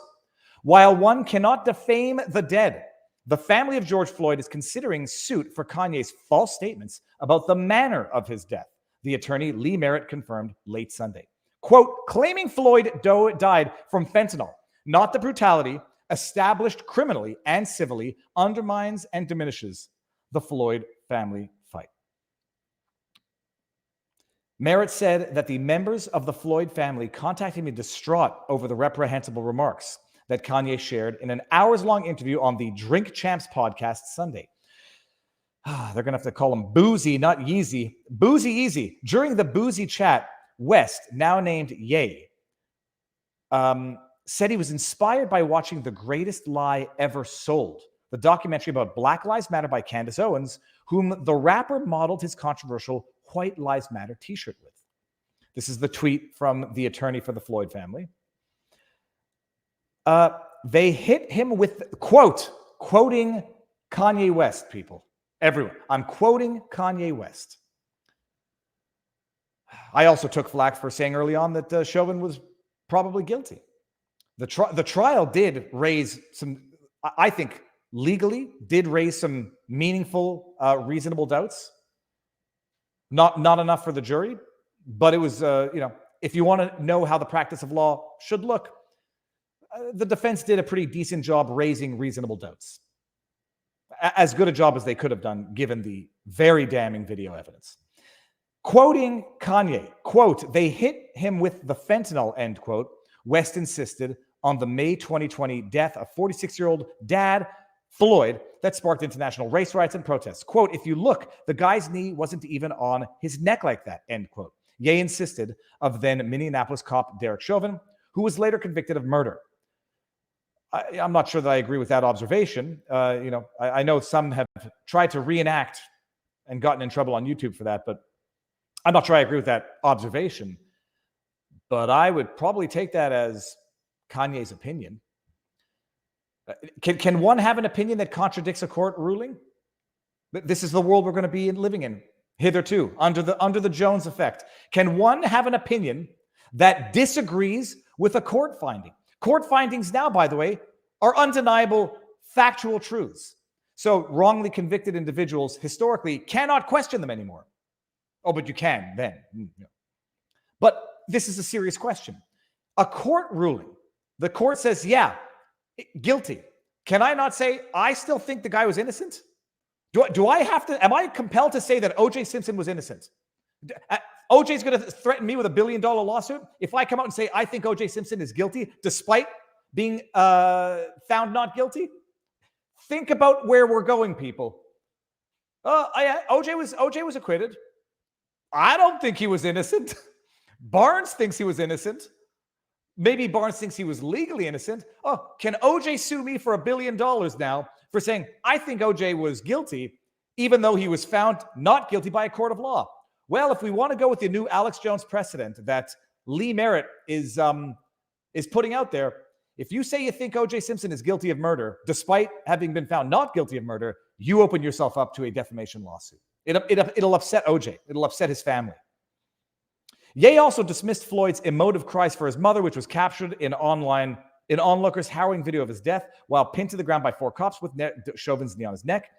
Speaker 2: while one cannot defame the dead, the family of George Floyd is considering suit for Kanye's false statements about the manner of his death, the attorney Lee Merritt confirmed late Sunday. Quote, claiming Floyd died from fentanyl not the brutality, established criminally and civilly, undermines and diminishes the Floyd family fight. Merritt said that the members of the Floyd family contacted me distraught over the reprehensible remarks that Kanye shared in an hours-long interview on the Drink Champs podcast Sunday. They're going to have to call him Boozy, not Yeezy. Boozy Easy. During the Boozy chat, West, now named Ye, said he was inspired by watching The Greatest Lie Ever Sold, the documentary about Black Lives Matter by Candace Owens, whom the rapper modeled his controversial White Lives Matter t-shirt with. This is the tweet from the attorney for the Floyd family. They hit him with, quoting Kanye West, people. Everyone. I'm quoting Kanye West. I also took flack for saying early on that Chauvin was probably guilty. The trial did raise some, I think, legally did raise some meaningful, reasonable doubts. Not enough for the jury, but it was, if you want to know how the practice of law should look, the defense did a pretty decent job raising reasonable doubts. As good a job as they could have done, given the very damning video evidence. Quoting Kanye, quote, they hit him with the fentanyl, end quote. West insisted on the May 2020 death of 46-year-old dad Floyd that sparked international race riots and protests. Quote, if you look, the guy's knee wasn't even on his neck like that, end quote. Ye insisted of then Minneapolis cop Derek Chauvin, who was later convicted of murder. I'm not sure that I agree with that observation. I know some have tried to reenact and gotten in trouble on YouTube for that, but I'm not sure I agree with that observation. But I would probably take that as Kanye's opinion. Can one have an opinion that contradicts a court ruling? This is the world we're going to be living in hitherto, under the Jones effect. Can one have an opinion that disagrees with a court finding? Court findings now, by the way, are undeniable factual truths. So wrongly convicted individuals historically cannot question them anymore. Oh, but you can then. But this is a serious question. A court ruling, the court says, yeah, guilty. Can I not say, I still think the guy was innocent? Do I have to, am I compelled to say that O.J. Simpson was innocent? O.J.'s going to threaten me with $1 billion lawsuit if I come out and say, I think O.J. Simpson is guilty, despite being found not guilty? Think about where we're going, people. O.J. was acquitted. I don't think he was innocent. Barnes thinks he was innocent. Maybe Barnes thinks he was legally innocent. Oh, can O.J. sue me for $1 billion now for saying, I think O.J. was guilty, even though he was found not guilty by a court of law? Well, if we want to go with the new Alex Jones precedent that Lee Merritt is putting out there, if you say you think O.J. Simpson is guilty of murder, despite having been found not guilty of murder, you open yourself up to a defamation lawsuit. It'll upset O.J. It'll upset his family. Ye also dismissed Floyd's emotive cries for his mother, which was captured in onlookers' harrowing video of his death while pinned to the ground by 4 cops with Chauvin's knee on his neck.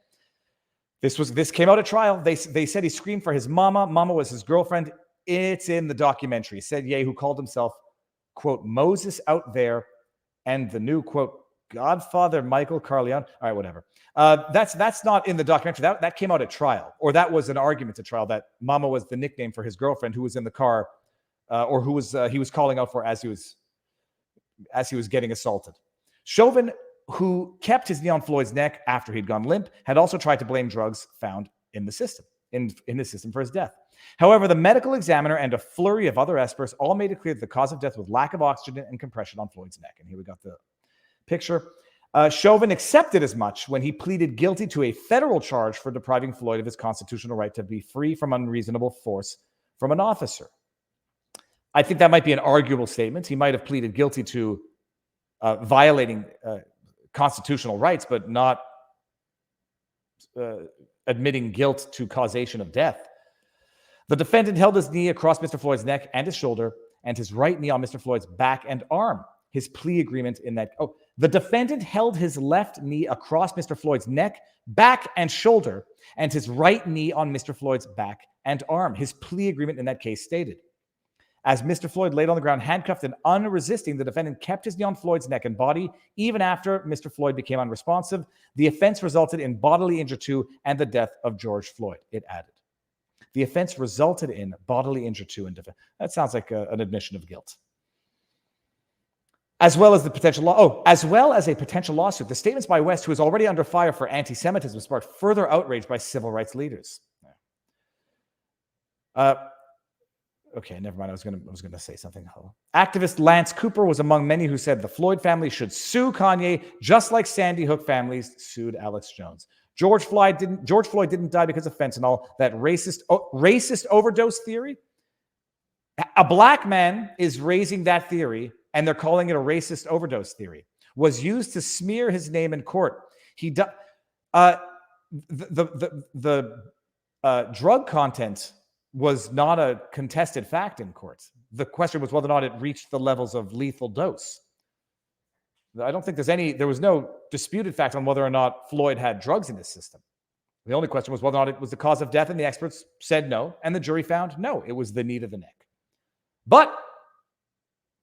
Speaker 2: This came out at trial. They said he screamed for his mama. Mama was his girlfriend. It's in the documentary. Said Ye, who called himself, quote, Moses out there, and the new, quote, Godfather Michael Corleone. All right, whatever. That's not in the documentary. That came out at trial, or that was an argument at trial, that Mama was the nickname for his girlfriend who was in the car, or who was he was calling out for as he was getting assaulted. Chauvin, who kept his knee on Floyd's neck after he'd gone limp, had also tried to blame drugs found in the system, in the system for his death. However, the medical examiner and a flurry of other experts all made it clear that the cause of death was lack of oxygen and compression on Floyd's neck. And here we got the picture. Chauvin accepted as much when he pleaded guilty to a federal charge for depriving Floyd of his constitutional right to be free from unreasonable force from an officer. I think that might be an arguable statement. He might have pleaded guilty to violating constitutional rights, but not admitting guilt to causation of death. The defendant held his knee across Mr. Floyd's neck and his shoulder, and his right knee on Mr. Floyd's back and arm. His plea agreement in that... the defendant held his left knee across Mr. Floyd's neck, back, and shoulder, and his right knee on Mr. Floyd's back and arm. His plea agreement in that case stated. As Mr. Floyd laid on the ground, handcuffed and unresisting, the defendant kept his knee on Floyd's neck and body, even after Mr. Floyd became unresponsive. The offense resulted in bodily injury to and the death of George Floyd, it added. The offense resulted in bodily injury to and death. That sounds like an admission of guilt. As well as a potential lawsuit. The statements by West, who is already under fire for anti-Semitism, sparked further outrage by civil rights leaders. Okay, never mind. I was gonna say something. Activist Lance Cooper was among many who said the Floyd family should sue Kanye, just like Sandy Hook families sued Alex Jones. George Floyd didn't die because of fentanyl. That racist overdose theory. A black man is raising that theory, and they're calling it a racist overdose theory. Was used to smear his name in court. The drug content was not a contested fact in court. The question was whether or not it reached the levels of lethal dose. I don't think there was no disputed fact on whether or not Floyd had drugs in his system. The only question was whether or not it was the cause of death, and the experts said no, and the jury found no, it was the need of the neck. But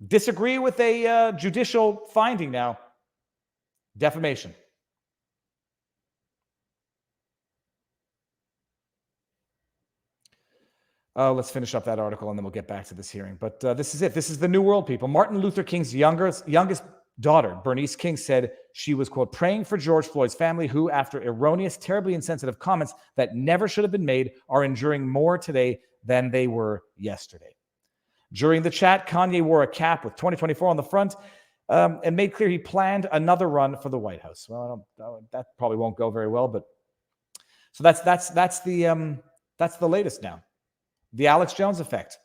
Speaker 2: disagree with a judicial finding now. Defamation. Let's finish up that article and then we'll get back to this hearing. But this is it. This is the new world, people. Martin Luther King's youngest daughter, Bernice King, said she was, quote, praying for George Floyd's family, who, after erroneous, terribly insensitive comments that never should have been made, are enduring more today than they were yesterday. During the chat, Kanye wore a cap with 2024 on the front and made clear he planned another run for the White House. Well, that probably won't go very well, but so that's the latest now. The Alex Jones effect.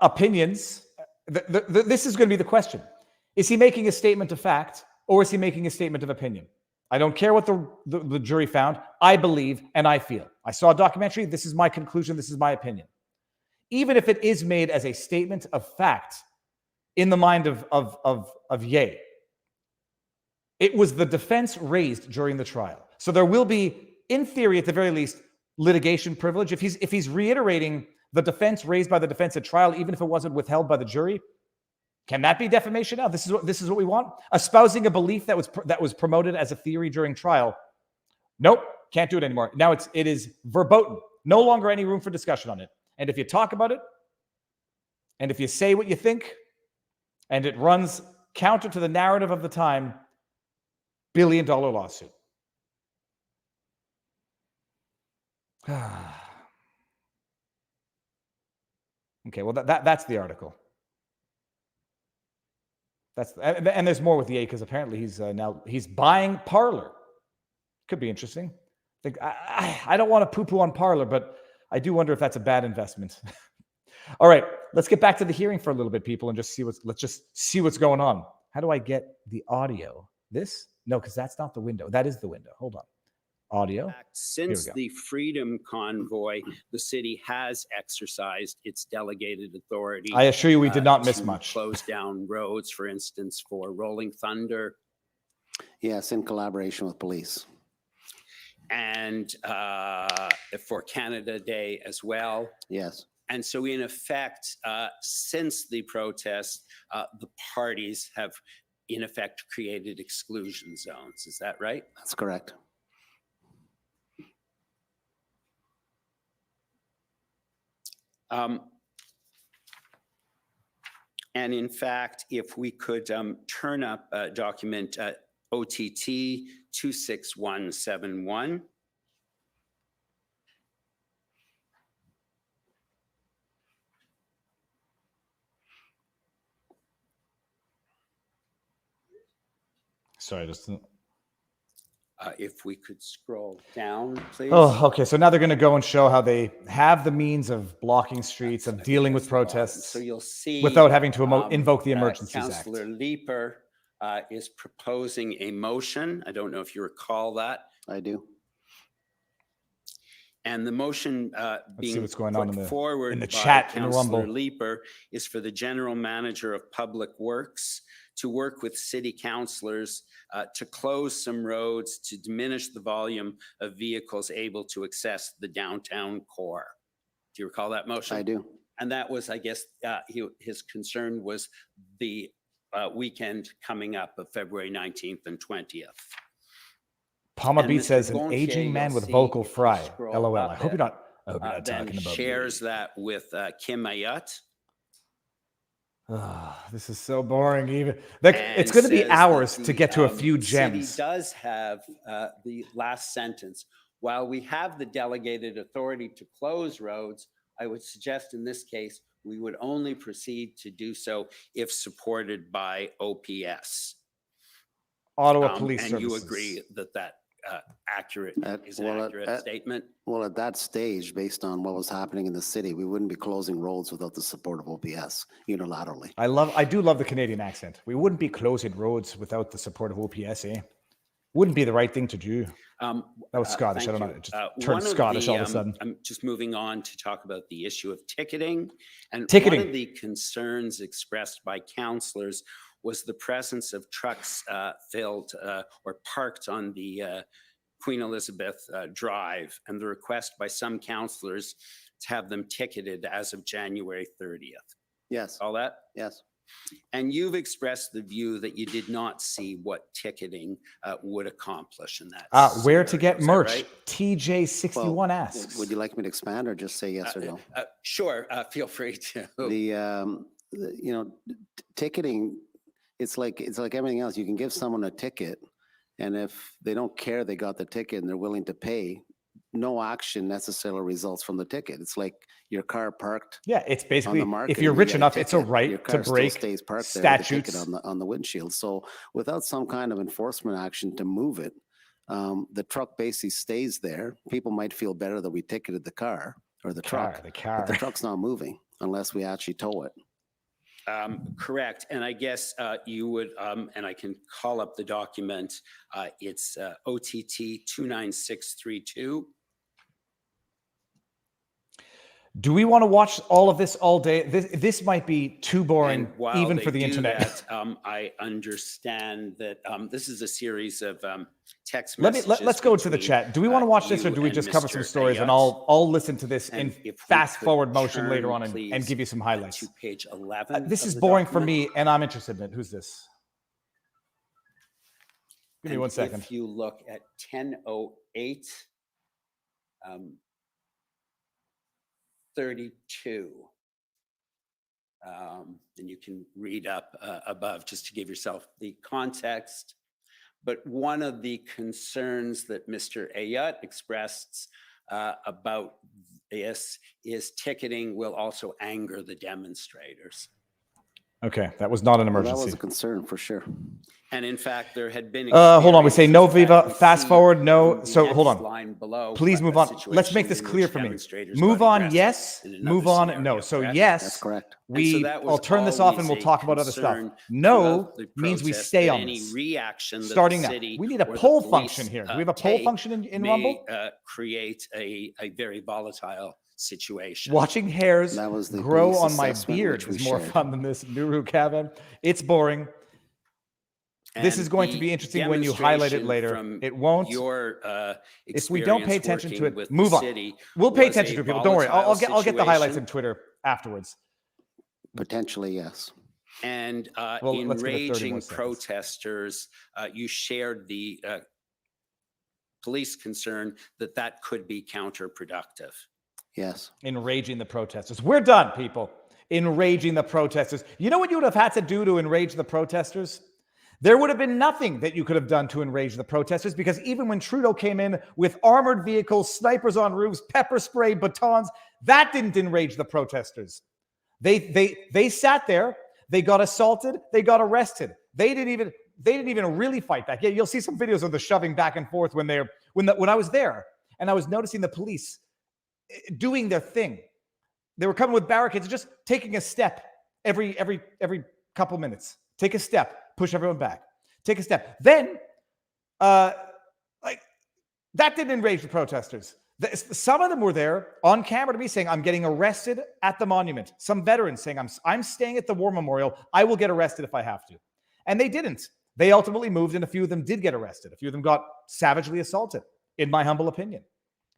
Speaker 2: Opinions. This is going to be the question. Is he making a statement of fact, or is he making a statement of opinion? I don't care what the jury found. I believe and I feel. I saw a documentary. This is my conclusion. This is my opinion. Even if it is made as a statement of fact in the mind of Ye, it was the defense raised during the trial. So there will be, in theory, at the very least, litigation privilege. If he's reiterating the defense raised by the defense at trial, even if it wasn't withheld by the jury, can that be defamation now? This is what we want? Espousing a belief that was promoted as a theory during trial. Nope, can't do it anymore. Now it is verboten. No longer any room for discussion on it. And if you talk about it, and if you say what you think, and it runs counter to the narrative of the time, billion-dollar lawsuit. Okay, well, that's the article. And there's more with Ye, because apparently he's buying Parler. Could be interesting. I don't want to poo-poo on Parler, but I do wonder if that's a bad investment. All right, let's get back to the hearing for a little bit, people, and let's just see what's going on. How do I get the audio? This? No, because that's not the window. That is the window. Hold on. Audio.
Speaker 6: Since the Freedom Convoy, the city has exercised its delegated authority.
Speaker 2: I assure you we did not miss much.
Speaker 6: Close down roads, for instance, for Rolling Thunder.
Speaker 1: Yes, in collaboration with police.
Speaker 6: And for Canada Day as well.
Speaker 1: Yes.
Speaker 6: And so in effect, since the protests, the parties have in effect created exclusion zones. Is that right?
Speaker 1: That's correct.
Speaker 6: And in fact, if we could turn up document OTT 26171.
Speaker 2: Sorry, just...
Speaker 6: if we could scroll down, please.
Speaker 2: Oh, okay. So now they're going to go and show how they have the means of blocking streets, of dealing with protests,
Speaker 6: so you'll see,
Speaker 2: without having to invoke the Emergencies Act.
Speaker 6: Councillor Leeper is proposing a motion. I don't know if you recall that.
Speaker 1: I do.
Speaker 6: And the motion being put forward
Speaker 2: in the
Speaker 6: by
Speaker 2: chat in the
Speaker 6: Councillor
Speaker 2: Rumble
Speaker 6: Leeper is for the General Manager of Public Works to work with city councillors to close some roads to diminish the volume of vehicles able to access the downtown core. Do you recall that motion?
Speaker 1: I do.
Speaker 6: And that was, I guess, his concern was the weekend coming up of February 19th and 20th.
Speaker 2: Palma
Speaker 6: And
Speaker 2: Beat
Speaker 6: Mr.
Speaker 2: says, an
Speaker 6: Gontier,
Speaker 2: aging man
Speaker 6: you'll
Speaker 2: with
Speaker 6: see
Speaker 2: vocal
Speaker 6: if you
Speaker 2: fry.
Speaker 6: scroll
Speaker 2: LOL.
Speaker 6: up
Speaker 2: I hope you're not talking
Speaker 6: then
Speaker 2: about
Speaker 6: shares
Speaker 2: me.
Speaker 6: that with Kim Ayut.
Speaker 2: This is so boring. Even it's going to be hours to get to a few gems.
Speaker 6: City does have the last sentence. While we have the delegated authority to close roads, I would suggest in this case we would only proceed to do so if supported by OPS.
Speaker 2: Ottawa Police
Speaker 6: and
Speaker 2: Services.
Speaker 6: you agree that that accurate is an
Speaker 1: well,
Speaker 6: accurate statement?
Speaker 1: Well, at that stage, based on what was happening in the city, we wouldn't be closing roads without the support of OPS unilaterally.
Speaker 2: I do love the Canadian accent. We wouldn't be closing roads without the support of OPS, eh? Wouldn't be the right thing to do. That was Scottish. I don't know. It just turned Scottish all of a sudden.
Speaker 6: I'm just moving on to talk about the issue of ticketing. And
Speaker 2: Ticketing.
Speaker 6: One of the concerns expressed by councillors was the presence of trucks filled or parked on the Queen Elizabeth Drive, and the request by some councillors to have them ticketed as of January 30th.
Speaker 1: Yes.
Speaker 6: All that?
Speaker 1: Yes.
Speaker 6: And you've expressed the view that you did not see what ticketing would accomplish in that.
Speaker 2: Where to get merch?
Speaker 6: Right?
Speaker 2: TJ61 asks.
Speaker 1: Would you like me to expand or just say yes or no?
Speaker 6: Sure. Feel free to.
Speaker 1: Ticketing, it's like everything else. You can give someone a ticket, and if they don't care they got the ticket and they're willing to pay, no action necessarily results from the ticket. It's like your car parked.
Speaker 2: Yeah, it's basically,
Speaker 1: on the market,
Speaker 2: if you're rich enough, it's a right to break
Speaker 1: stays parked
Speaker 2: statutes
Speaker 1: on the windshield. So without some kind of enforcement action to move it, the truck basically stays there. People might feel better that we ticketed the car or the truck. But the truck's not moving unless we actually tow it.
Speaker 6: Correct. And I guess you would, and I can call up the document, it's OTT 29632.
Speaker 2: Do we want to watch all of this all day? This might be too boring, even for the internet.
Speaker 6: That, I understand that this is a series of text messages.
Speaker 2: Let's go to the chat. Do we want to watch this, or do we just cover some stories? And I'll listen to this in fast forward motion later on and give you some highlights.
Speaker 6: To page 11.
Speaker 2: This is boring for me, and I'm interested in it. Who's this? Give me 1 second.
Speaker 6: If you look at 10:08. 32. And you can read up above just to give yourself the context. But one of the concerns that Mr. Ayut expressed about this is ticketing will also anger the demonstrators.
Speaker 2: Okay, that was not an emergency.
Speaker 1: That was a concern for sure.
Speaker 6: And in fact, there had been.
Speaker 2: Hold on, we say no, Viva. Fast forward, no. So hold on. Please move on. Let's make this clear for me. Move on, yes. Move on, no. So yes,
Speaker 1: that's correct.
Speaker 2: I'll turn this off and we'll talk about other stuff. No means we stay on this. Starting now. We need a poll function here. Do we have a poll function in Rumble?
Speaker 6: Create a very volatile situation.
Speaker 2: Watching hairs grow on my beard is more
Speaker 1: shared.
Speaker 2: fun than this. Nuru Kevin. It's boring. This is going to be interesting when you highlight it later. It won't. If we don't pay attention to it, move on. We'll pay attention to it, people. Don't worry. I'll get the highlights on Twitter afterwards.
Speaker 1: Potentially, yes.
Speaker 6: And enraging protesters, you shared the police concern that could be counterproductive.
Speaker 1: Yes.
Speaker 2: Enraging the protesters. We're done, people. Enraging the protesters. You know what you would have had to do to enrage the protesters? There would have been nothing that you could have done to enrage the protesters, because even when Trudeau came in with armored vehicles, snipers on roofs, pepper spray, batons, that didn't enrage the protesters. They sat there, they got assaulted, they got arrested. They didn't even really fight back. Yeah, you'll see some videos of the shoving back and forth when I was there, and I was noticing the police doing their thing. They were coming with barricades, just taking a step every couple minutes. Take a step. Push everyone back. Take a step. Then, that didn't enrage the protesters. Some of them were there on camera to me saying, "I'm getting arrested at the monument." Some veterans saying, "I'm staying at the War Memorial. I will get arrested if I have to." And they didn't. They ultimately moved, and a few of them did get arrested. A few of them got savagely assaulted, in my humble opinion.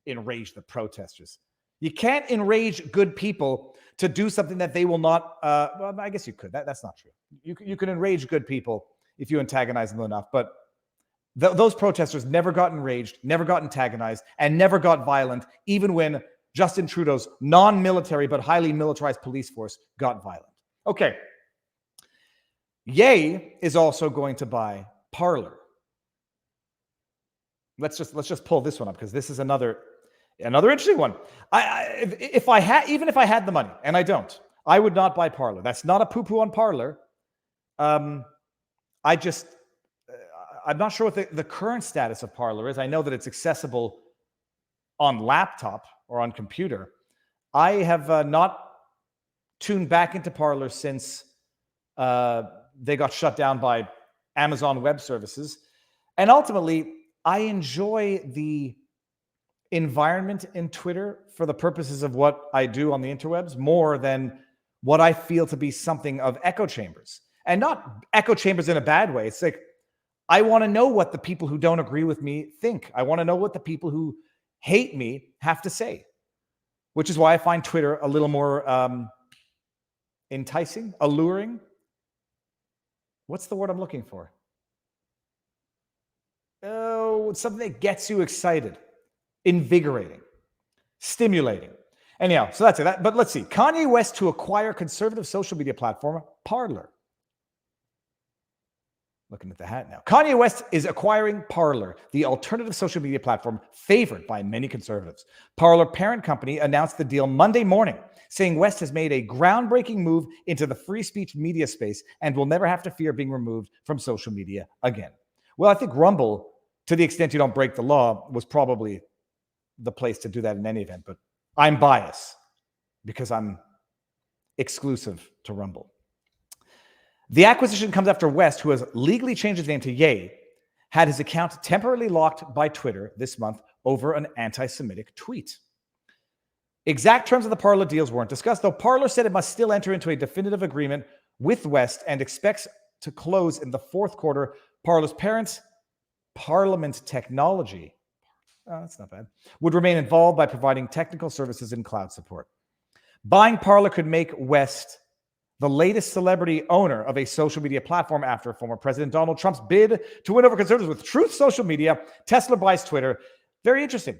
Speaker 2: Enraged the protesters. You can't enrage good people to do something that they will not. Well, I guess you could. That's not true. You can enrage good people if you antagonize them enough. But those protesters never got enraged, never got antagonized, and never got violent, even when Justin Trudeau's non-military but highly militarized police force got violent. Okay. Ye is also going to buy Parler. Let's just pull this one up, because this is another interesting one. Even if I had the money, and I don't, I would not buy Parler. That's not a poo-poo on Parler. I'm not sure what the current status of Parler is. I know that it's accessible on laptop or on computer. I have not tuned back into Parler since they got shut down by Amazon Web Services. And ultimately, I enjoy the environment in Twitter for the purposes of what I do on the interwebs more than what I feel to be something of echo chambers. And not echo chambers in a bad way. It's like, I want to know what the people who don't agree with me think. I want to know what the people who hate me have to say, which is why I find Twitter a little more enticing, alluring. What's the word I'm looking for? Oh, it's something that gets you excited, invigorating, stimulating. Anyhow, so that's it. But let's see. Kanye West to acquire conservative social media platform Parler. Looking at the hat now. Kanye West is acquiring Parler, the alternative social media platform favored by many conservatives. Parler parent company announced the deal Monday morning, saying West has made a groundbreaking move into the free speech media space and will never have to fear being removed from social media again. Well, I think Rumble, to the extent you don't break the law, was probably the place to do that in any event. But I'm biased because I'm exclusive to Rumble. The acquisition comes after West, who has legally changed his name to Ye, had his account temporarily locked by Twitter this month over an anti-Semitic tweet. Exact terms of the Parler deals weren't discussed, though Parler said it must still enter into a definitive agreement with West and expects to close in the fourth quarter. Parler's parent, Parliament Technology, that's not bad, would remain involved by providing technical services and cloud support. Buying Parler could make West the latest celebrity owner of a social media platform after former President Donald Trump's bid to win over conservatives with Truth Social Media. Tesla buys Twitter. Very interesting.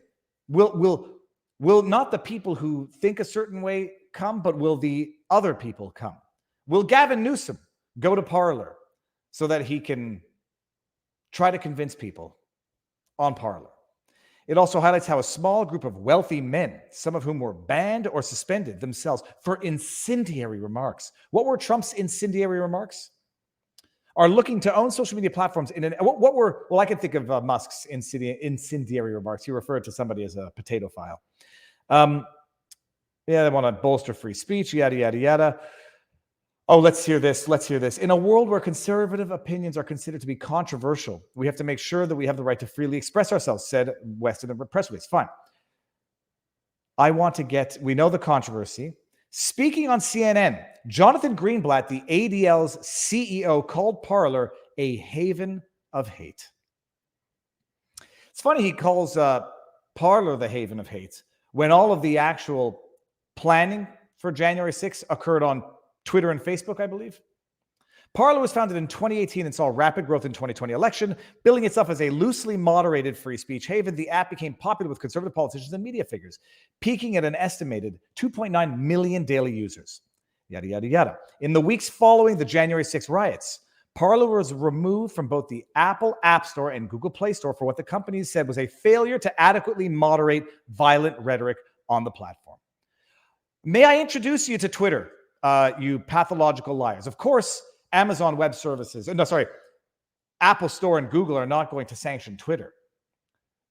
Speaker 2: Will not the people who think a certain way come, but will the other people come? Will Gavin Newsom go to Parler so that he can try to convince people on Parler? It also highlights how a small group of wealthy men, some of whom were banned or suspended themselves for incendiary remarks. What were Trump's incendiary remarks? Are looking to own social media platforms in an well, I can think of Musk's incendiary remarks. He referred to somebody as a potato file. They want to bolster free speech, yada, yada, yada. Oh, let's hear this. In a world where conservative opinions are considered to be controversial, we have to make sure that we have the right to freely express ourselves, said West in a press release. Fine. We know the controversy. Speaking on CNN, Jonathan Greenblatt, the ADL's CEO, called Parler a haven of hate. It's funny he calls Parler the haven of hate when all of the actual planning for January 6th occurred on Twitter and Facebook, I believe. Parler was founded in 2018 and saw rapid growth in 2020 election. Billing itself as a loosely moderated free speech haven, the app became popular with conservative politicians and media figures, peaking at an estimated 2.9 million daily users. Yada, yada, yada. In the weeks following the January 6th riots, Parler was removed from both the Apple App Store and Google Play Store for what the companies said was a failure to adequately moderate violent rhetoric on the platform. May I introduce you to Twitter? You pathological liars. Of course, Amazon Web Services, Apple Store and Google are not going to sanction Twitter.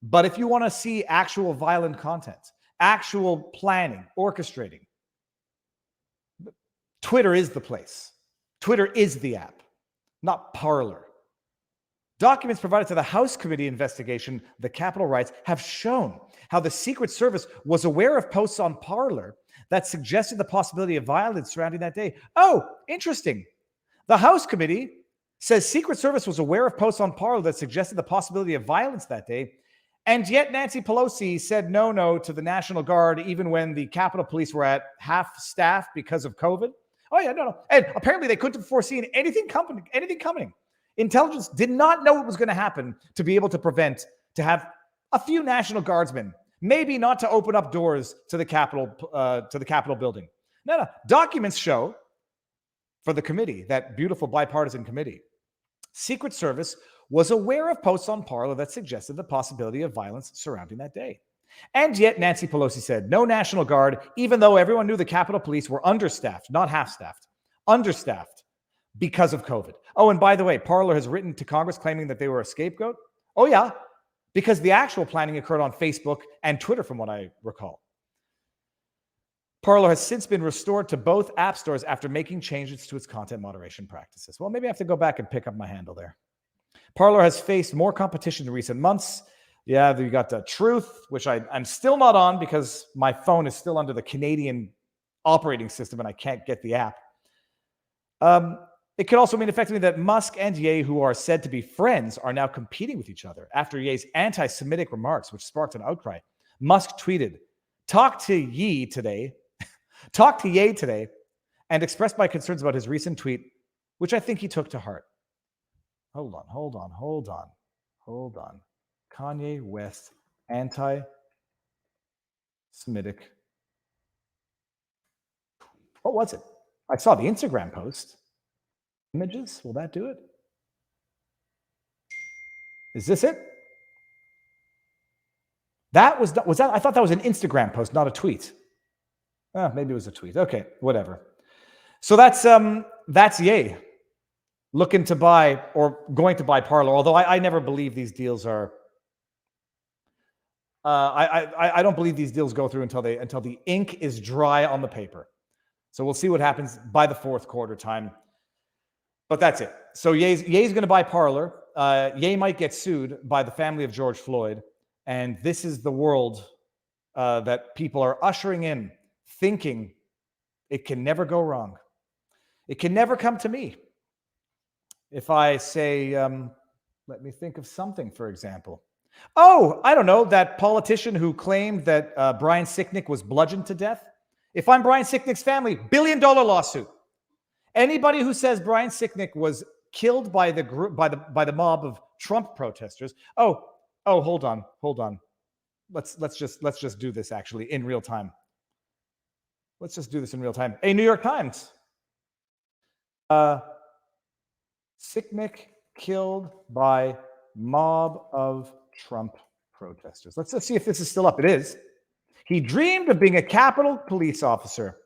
Speaker 2: But if you want to see actual violent content, actual planning, orchestrating, Twitter is the place. Twitter is the app, not Parler. Documents provided to the House Committee investigation, the Capitol riots, have shown how the Secret Service was aware of posts on Parler that suggested the possibility of violence surrounding that day. Oh, interesting. The House Committee says Secret Service was aware of posts on Parler that suggested the possibility of violence that day, And yet Nancy Pelosi said no to the National Guard even when the Capitol Police were at half staff because of COVID. Oh yeah, no. And apparently they couldn't have foreseen anything coming. Intelligence did not know what was going to happen to be able to have a few National Guardsmen, maybe not to open up doors to the Capitol building. No. Documents show for the committee, that beautiful bipartisan committee, Secret Service was aware of posts on Parler that suggested the possibility of violence surrounding that day. And yet Nancy Pelosi said no National Guard, even though everyone knew the Capitol Police were understaffed, not half-staffed, understaffed because of COVID. Oh, and by the way, Parler has written to Congress claiming that they were a scapegoat. Oh yeah, because the actual planning occurred on Facebook and Twitter, from what I recall. Parler has since been restored to both app stores after making changes to its content moderation practices. Well, maybe I have to go back and pick up my handle there. Parler has faced more competition in recent months. Yeah, you got Truth, which I'm still not on because my phone is still under the Canadian operating system and I can't get the app. It could also mean effectively that Musk and Ye, who are said to be friends, are now competing with each other after Ye's anti-Semitic remarks, which sparked an outcry. Musk tweeted, talk to Ye today, and expressed my concerns about his recent tweet, which I think he took to heart. Hold on. Kanye West, anti-Semitic. What was it? I saw the Instagram post. Images, will that do it? Is this it? Was that? I thought that was an Instagram post, not a tweet. Maybe it was a tweet. Okay, whatever. So that's Ye looking to buy or going to buy Parler. Although I never believe these deals are. I don't believe these deals go through until the ink is dry on the paper. So we'll see what happens by the fourth quarter time. But that's it. So Ye's going to buy Parler. Ye might get sued by the family of George Floyd. And this is the world that people are ushering in, thinking it can never go wrong. It can never come to me. If I say, let me think of something, for example. Oh, I don't know, that politician who claimed that Brian Sicknick was bludgeoned to death. If I'm Brian Sicknick's family, $1 billion lawsuit. Anybody who says Brian Sicknick was killed by the group, by the mob of Trump protesters. Oh, hold on. Let's just do this actually in real time. Let's just do this in real time. Hey, New York Times. Sicknick killed by mob of Trump protesters. Let's see if this is still up. It is. He dreamed of being a Capitol police officer,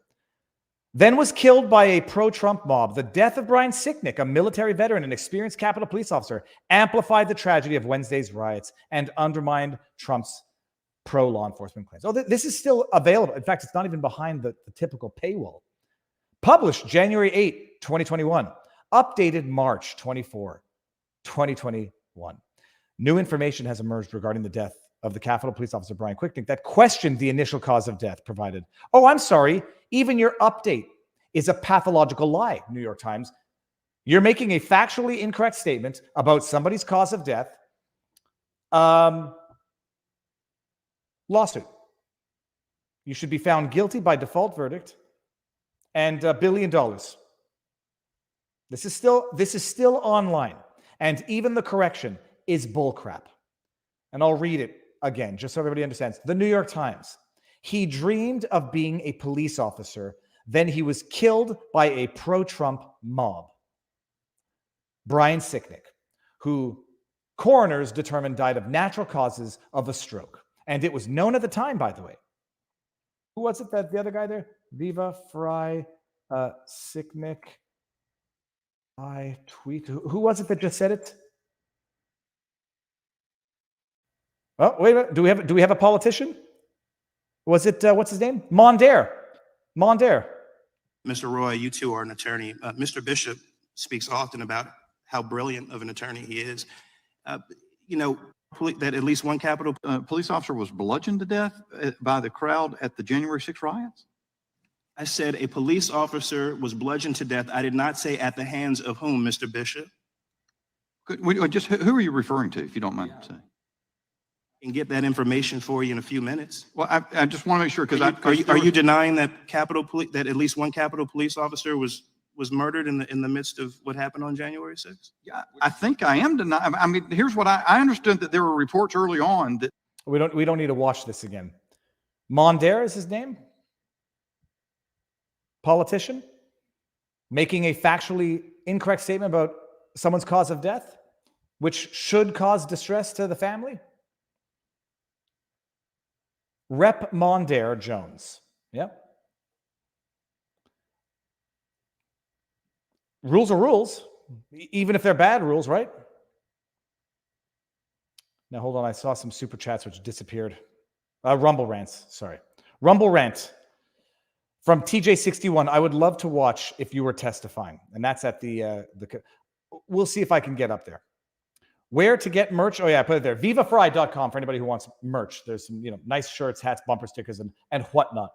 Speaker 2: then was killed by a pro-Trump mob. The death of Brian Sicknick, a military veteran and experienced Capitol police officer, amplified the tragedy of Wednesday's riots and undermined Trump's pro-law enforcement claims. Oh, this is still available. In fact, it's not even behind the typical paywall. Published January 8, 2021. Updated March 24, 2021. New information has emerged regarding the death of the Capitol Police Officer Brian Sicknick that questioned the initial cause of death provided. Oh, I'm sorry. Even your update is a pathological lie, New York Times. You're making a factually incorrect statement about somebody's cause of death. Lawsuit. You should be found guilty by default verdict and $1 billion. This is still online. And even the correction is bullcrap. And I'll read it again, just so everybody understands. The New York Times. He dreamed of being a police officer. Then he was killed by a pro-Trump mob. Brian Sicknick, who coroners determined died of natural causes of a stroke. And it was known at the time, by the way. Who was it that the other guy there? Viva, Fry, Sicknick. I tweet. Who was it that just said it? Oh, wait a minute. Do we have a politician? Was it, what's his name? Mondaire.
Speaker 7: Mr. Roy, you too are an attorney. Mr. Bishop speaks often about how brilliant of an attorney he is. You know, that at least one Capitol
Speaker 8: police officer was bludgeoned to death by the crowd at the January 6th riots?
Speaker 7: I said a police officer was bludgeoned to death. I did not say at the hands of whom, Mr. Bishop.
Speaker 8: Just who are you referring to, if you don't mind saying?
Speaker 7: can get that information for you in a few minutes.
Speaker 8: Well, I just want to make sure, because
Speaker 7: Are you denying that that at least one Capitol Police officer was murdered in the midst of what happened on January 6th?
Speaker 8: Yeah, I think I am denying. I mean, here's what I understood, that there were reports early on that
Speaker 2: We don't need to watch this again. Mondaire is his name. Politician making a factually incorrect statement about someone's cause of death, which should cause distress to the family. Rep Mondaire Jones. Yep. Rules are rules, even if they're bad rules, right? Now, hold on. I saw some super chats which disappeared. Rumble rants, sorry. Rumble rant from TJ61. I would love to watch if you were testifying. And that's at we'll see if I can get up there. Where to get merch? Oh, yeah, I put it there. VivaFry.com for anybody who wants merch. There's some, nice shirts, hats, bumper stickers, and whatnot.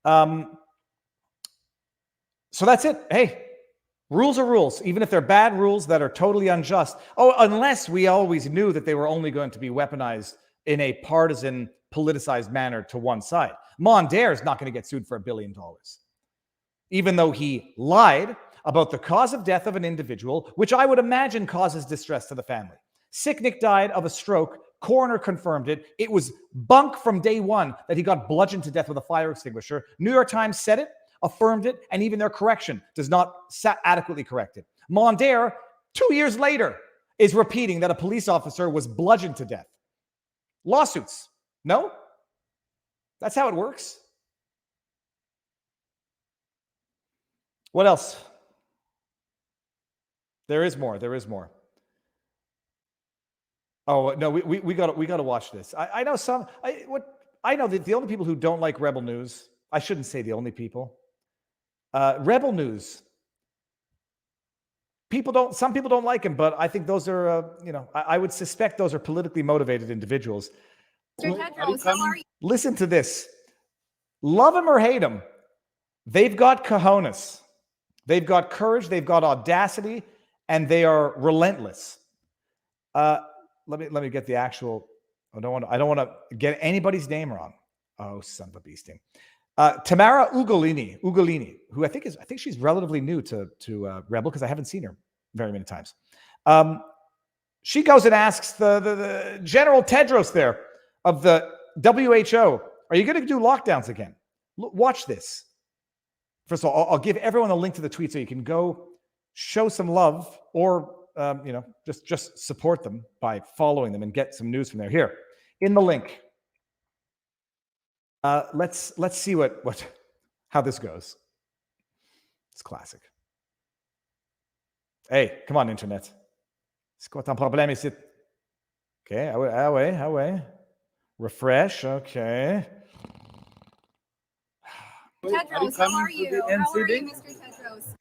Speaker 2: So that's it. Hey, rules are rules, even if they're bad rules that are totally unjust. Oh, unless we always knew that they were only going to be weaponized in a partisan, politicized manner to one side. Mondaire is not going to get sued for $1 billion, even though he lied about the cause of death of an individual, which I would imagine causes distress to the family. Sicknick died of a stroke. Coroner confirmed it. It was bunk from day one that he got bludgeoned to death with a fire extinguisher. New York Times said it, affirmed it, and even their correction does not adequately correct it. Mondaire, 2 years later, is repeating that a police officer was bludgeoned to death. Lawsuits. No? That's how it works. What else? There is more. There is more. Oh no, we got to watch this. I know some. I know that the only people who don't like Rebel News. I shouldn't say the only people. Rebel News. Some people don't like him, but I think those are, I would suspect those are politically motivated individuals. Listen to this. Love him or hate him, they've got cojones. They've got courage. They've got audacity, and they are relentless. Let me get the actual. I don't want to get anybody's name wrong. Oh, son of a beasting. Tamara Ugolini, who I think she's relatively new to Rebel, because I haven't seen her very many times. She goes and asks the General Tedros there of the WHO, "Are you going to do lockdowns again?" Watch this. First of all, I'll give everyone a link to the tweet so you can go show some love, or just support them by following them and get some news from there. Here in the link. Let's see how this goes. It's classic. Hey, come on, internet. C'est quoi ton problème ici? Okay, ah ouais. Refresh, okay.
Speaker 9: Tedros, how are you? How are you, Mr. Tedros?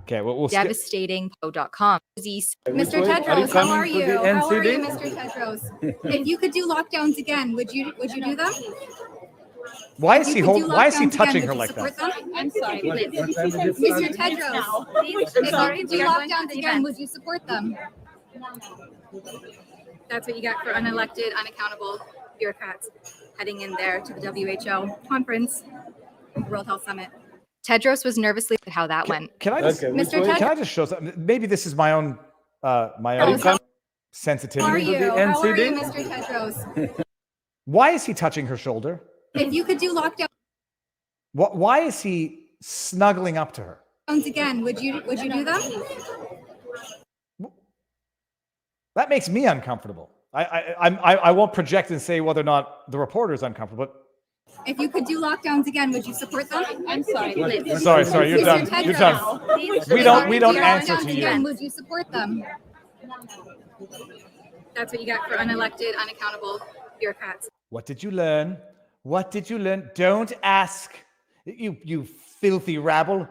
Speaker 2: Okay, we'll
Speaker 9: Devastating.com. Mr. Tedros, how are you? How are you, Mr. Tedros? If you could do lockdowns again, would you do them?
Speaker 2: Why is he touching her like that?
Speaker 9: I'm sorry, Mr. Tedros, if you could do lockdowns again, would you support them? That's what you get for unelected, unaccountable bureaucrats heading in there to the WHO conference, World Health Summit. Tedros was nervously at how that went.
Speaker 2: Can I just, can I just show something? Maybe this is my own sensitivity.
Speaker 9: How are you, Mr. Tedros?
Speaker 2: Why is he touching her shoulder?
Speaker 9: If you could do lockdowns
Speaker 2: why is he snuggling up to her?
Speaker 9: again, would you do them?
Speaker 2: That makes me uncomfortable. I won't project and say whether or not the reporter is uncomfortable, but
Speaker 9: if you could do lockdowns again, would you support them? I'm sorry.
Speaker 2: Sorry, you're done. You're done. We don't answer to you.
Speaker 9: Again, would you support them? That's what you get for unelected, unaccountable bureaucrats.
Speaker 2: What did you learn? What did you learn? Don't ask. You filthy rabble.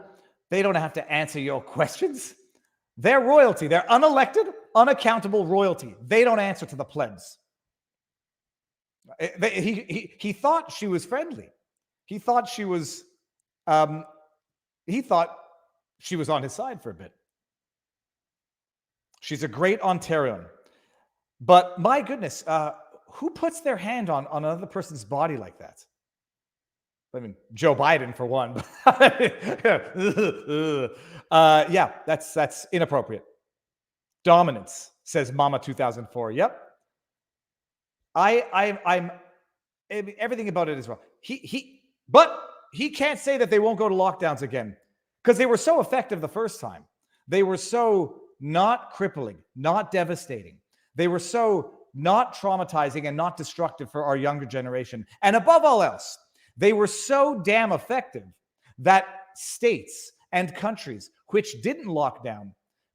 Speaker 2: They don't have to answer your questions. They're royalty. They're unelected, unaccountable royalty. They don't answer to the plebs. He thought she was friendly. He thought she was on his side for a bit. She's a great Ontarian. But my goodness, who puts their hand on another person's body like that? I mean, Joe Biden for one. Yeah, that's inappropriate. Dominance, says Mama 2004. Yep. I'm everything about it is wrong. But he can't say that they won't go to lockdowns again because they were so effective the first time. They were so not crippling, not devastating. They were so not traumatizing and not destructive for our younger generation. And above all else, they were so damn effective that states and countries which didn't lock down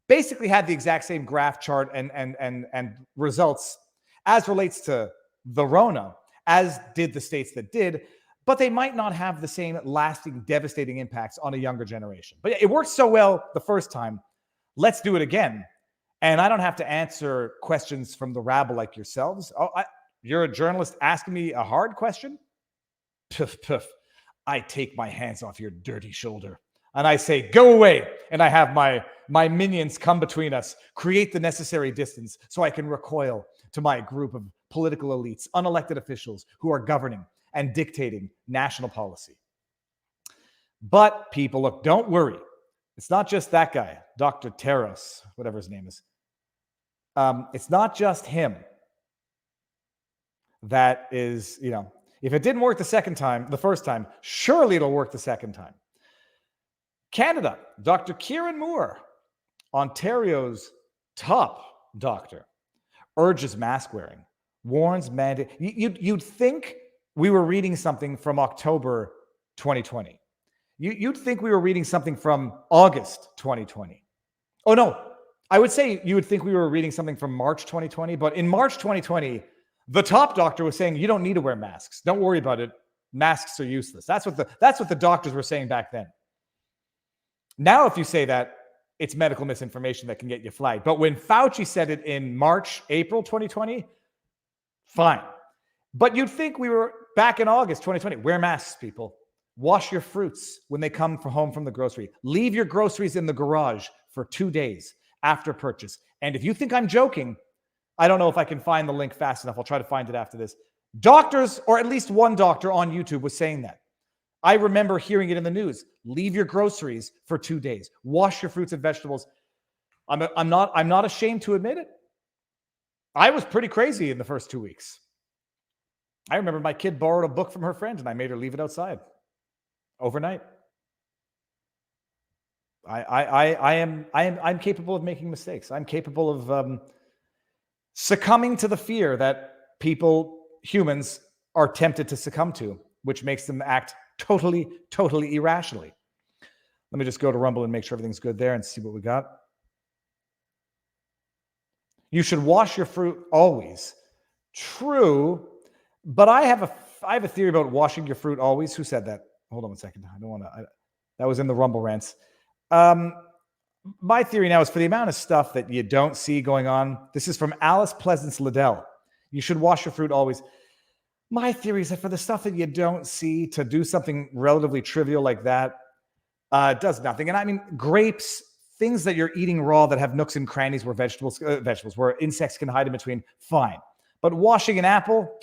Speaker 2: basically had the exact same graph chart and results as relates to the Rona, as did the states that did, but they might not have the same lasting, devastating impacts on a younger generation. But it worked so well the first time. Let's do it again. And I don't have to answer questions from the rabble like yourselves. Oh, you're a journalist asking me a hard question? Puff, puff. I take my hands off your dirty shoulder and I say, go away. And I have my minions come between us, create the necessary distance so I can recoil to my group of political elites, unelected officials who are governing and dictating national policy. But people, look, don't worry. It's not just that guy, Dr. Teros, whatever his name is. It's not just him that is, if it didn't work the first time, surely it'll work the second time. Canada, Dr. Kieran Moore, Ontario's top doctor, urges mask wearing, warns mandate. You'd think we were reading something from October 2020. You'd think we were reading something from August 2020. Oh, no. I would say you would think we were reading something from March 2020, but in March 2020, the top doctor was saying, you don't need to wear masks. Don't worry about it. Masks are useless. That's what the doctors were saying back then. Now, if you say that, it's medical misinformation that can get you flagged. But when Fauci said it in April 2020, fine. But you'd think we were back in August 2020. Wear masks, people. Wash your fruits when they come home from the grocery. Leave your groceries in the garage for 2 days after purchase. And if you think I'm joking, I don't know if I can find the link fast enough. I'll try to find it after this. Doctors, or at least one doctor on YouTube was saying that. I remember hearing it in the news. Leave your groceries for 2 days. Wash your fruits and vegetables. I'm not ashamed to admit it. I was pretty crazy in the first 2 weeks. I remember my kid borrowed a book from her friend and I made her leave it outside overnight. I'm capable of making mistakes. I'm capable of succumbing to the fear that humans are tempted to succumb to, which makes them act totally irrationally. Let me just go to Rumble and make sure everything's good there and see what we got. You should wash your fruit always. True, but I have a theory about washing your fruit always. Who said that? Hold on one second. I don't want to. That was in the Rumble rants. My theory now is for the amount of stuff that you don't see going on. This is from Alice Pleasance Liddell. You should wash your fruit always. My theory is that for the stuff that you don't see, to do something relatively trivial like that does nothing. And I mean, grapes, things that you're eating raw that have nooks and crannies where vegetables where insects can hide in between, fine. But washing an apple,